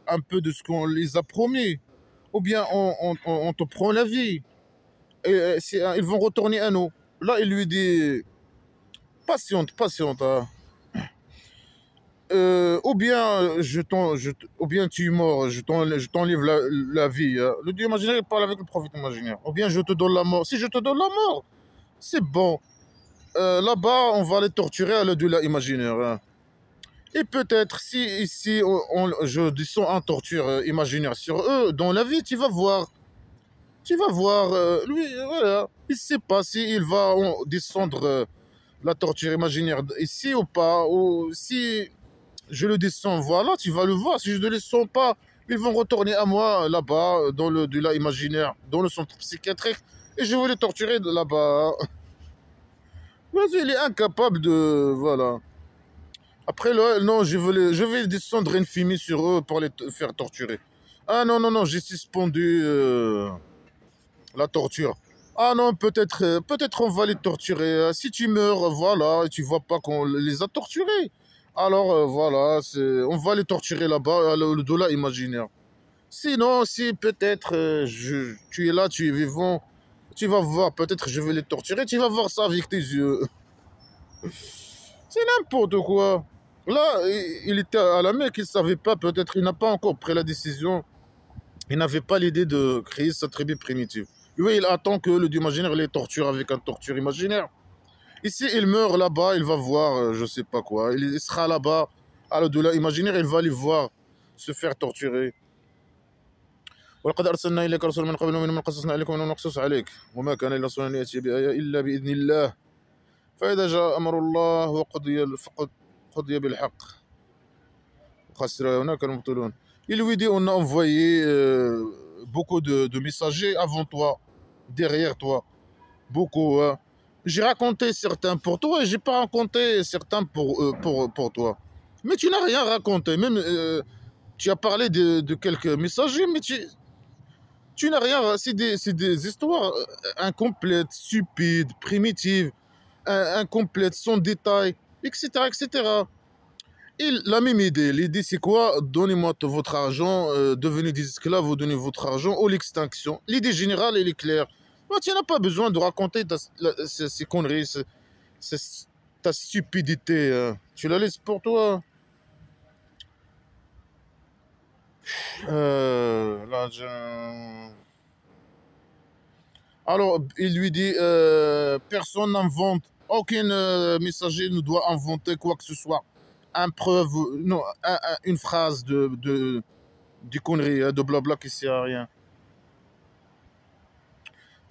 un peu de ce qu'on les a promis. Ou bien on te prend la vie. Et ils vont retourner à nous. Là, il lui dit, patiente. Hein. Ou bien tu es mort, je t'enlève la vie. Hein. Le Dieu imaginaire, il parle avec le prophète imaginaire. Ou bien je te donne la mort. Si je te donne la mort, c'est bon. Là-bas, on va les torturer à l'au-delà imaginaire. Hein. Et peut-être, si ici, je descends en torture imaginaire sur eux, dans la vie, tu vas voir. Tu vas voir, lui, voilà, il ne sait pas s'il va descendre la torture imaginaire ici ou pas, ou si je le descends, voilà, tu vas le voir. Si je ne le descends pas, ils vont retourner à moi là-bas, dans le delà imaginaire, dans le centre psychiatrique, et je vais les torturer là-bas. Vas-y, il est incapable de. Voilà. Après, là, non, je vais descendre infini sur eux pour les faire torturer. Ah non, non, non, j'ai suspendu la torture. Ah non, peut-être on va les torturer. Si tu meurs, voilà, et tu vois pas qu'on les a torturés. Alors voilà, on va les torturer là-bas, le dollar imaginaire. Sinon, si peut-être tu es là, tu es vivant, tu vas voir, peut-être je vais les torturer, tu vas voir ça avec tes yeux. C'est n'importe quoi. Là, il était à la Mecque, il ne savait pas, peut-être il n'a pas encore pris la décision. Il n'avait pas l'idée de créer sa tribu primitive. Lui, il attend que le dieu imaginaire les torture avec un torture imaginaire. Ici, il meurt là-bas, il va voir, je sais pas quoi. Il sera là-bas, à l'au-delà imaginaire, il va les voir se faire torturer. ولقد أرسلنا إليك رسولا من قبل ومن قصصنا عليك ومن نقصص عليك وما كان لرسول أن يأتي بآية إلا بإذن الله فإذا جاء أمر الله قضي بالحق وخسر هناك المبطلون. Il lui dit on a envoyé beaucoup de messagers avant toi, derrière toi, beaucoup. J'ai raconté certains pour toi et j'ai pas raconté certains pour toi. Mais tu n'as rien raconté. Même tu as parlé de quelques messagers, mais tu n'as rien. C'est des histoires incomplètes, stupides, primitives, incomplètes, sans détail, etc., etc. La même idée. L'idée, c'est quoi? Donnez-moi votre argent, devenez des esclaves, vous donnez votre argent ou l'extinction. L'idée générale, elle est claire. Bah, tu n'as pas besoin de raconter ces conneries, ta stupidité. Tu la laisses pour toi. Là, Alors, il lui dit personne n'invente, aucun messager ne doit inventer quoi que ce soit. Un preuve, non, une phrase de conneries, de blabla qui sert à rien.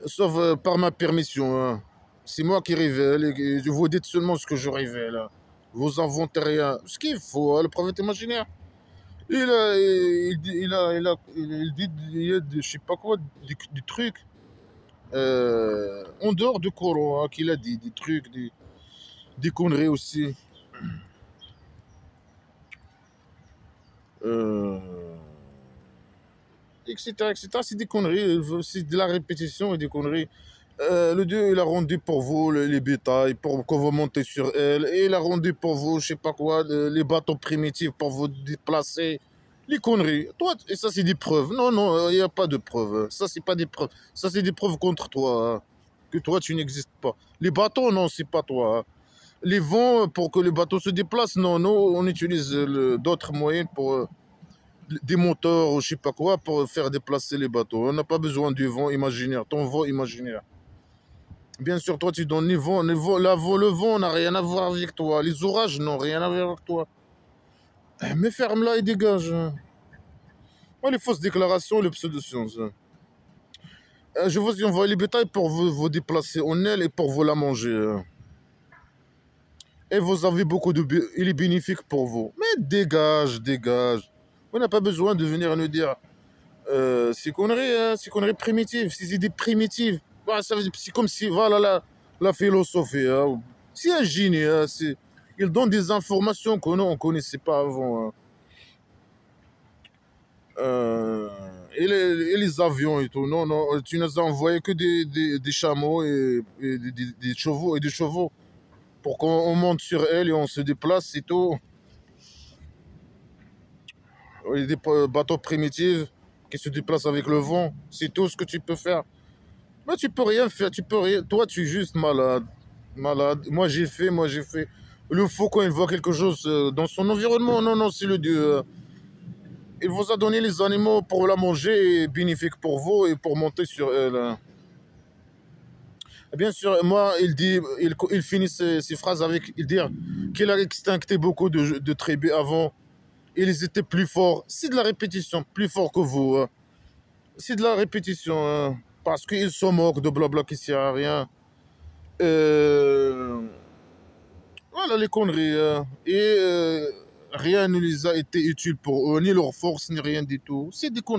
Sauf par ma permission. C'est moi qui révèle. Et vous dites seulement ce que je révèle. Vous inventez rien. Ce qu'il faut, le prophète imaginaire. Il dit, je sais pas quoi, des trucs en dehors du Coran, qu'il a dit, des trucs, des conneries aussi. Euh, etc., etc. C'est des conneries, c'est de la répétition et des conneries. Le Dieu, il a rendu pour vous les bétails, pour que vous montez sur elle. Et il a rendu pour vous, je sais pas quoi, les bateaux primitifs pour vous déplacer. Les conneries. Toi, et ça, c'est des preuves. Non, non, il n'y a pas de preuves. Ça, c'est pas des preuves. Ça, c'est des preuves contre toi. Que toi, tu n'existes pas. Les bateaux, non, c'est pas toi. Les vents, pour que les bateaux se déplacent, non, nous, on utilise d'autres moyens pour des moteurs ou je sais pas quoi pour faire déplacer les bateaux. On n'a pas besoin du vent imaginaire, ton vent imaginaire. Bien sûr, toi, tu donnes le vent n'a rien à voir avec toi. Les orages n'ont rien à voir avec toi. Mais ferme-la et dégage. Oh, les fausses déclarations, les pseudo-sciences. Je vous envoie les bétails pour vous déplacer en aile et pour vous la manger. Et vous avez beaucoup de... Il est bénéfique pour vous. Mais dégage, dégage. On n'a pas besoin de venir nous dire ces conneries primitives, ces idées primitives. Voilà, c'est comme si, voilà la philosophie. C'est un génie. Il donne des informations qu'on ne connaissait pas avant. Et les avions et tout. Non, non, tu nous as envoyé que des chameaux et des chevaux et des chevaux pour qu'on monte sur elle et on se déplace, c'est tout. Et des bateaux primitifs qui se déplacent avec le vent, c'est tout ce que tu peux faire. Mais tu peux rien faire, tu peux rien. Toi, tu es juste malade. Malade. Moi, j'ai fait. Le fou, quand il voit quelque chose dans son environnement, non, non, c'est le Dieu. Il vous a donné les animaux pour la manger et bénéfique pour vous et pour monter sur elle. Et bien sûr, moi, il finit ses phrases avec il dit qu'il a extincté beaucoup de tribus avant. Ils étaient plus forts. C'est de la répétition, plus fort que vous. C'est de la répétition. parce qu'ils se moquent de blabla qui sert à rien. Euh, voilà les conneries. Rien ne les a été utile pour eux, ni leur force, ni rien du tout. C'est des conneries.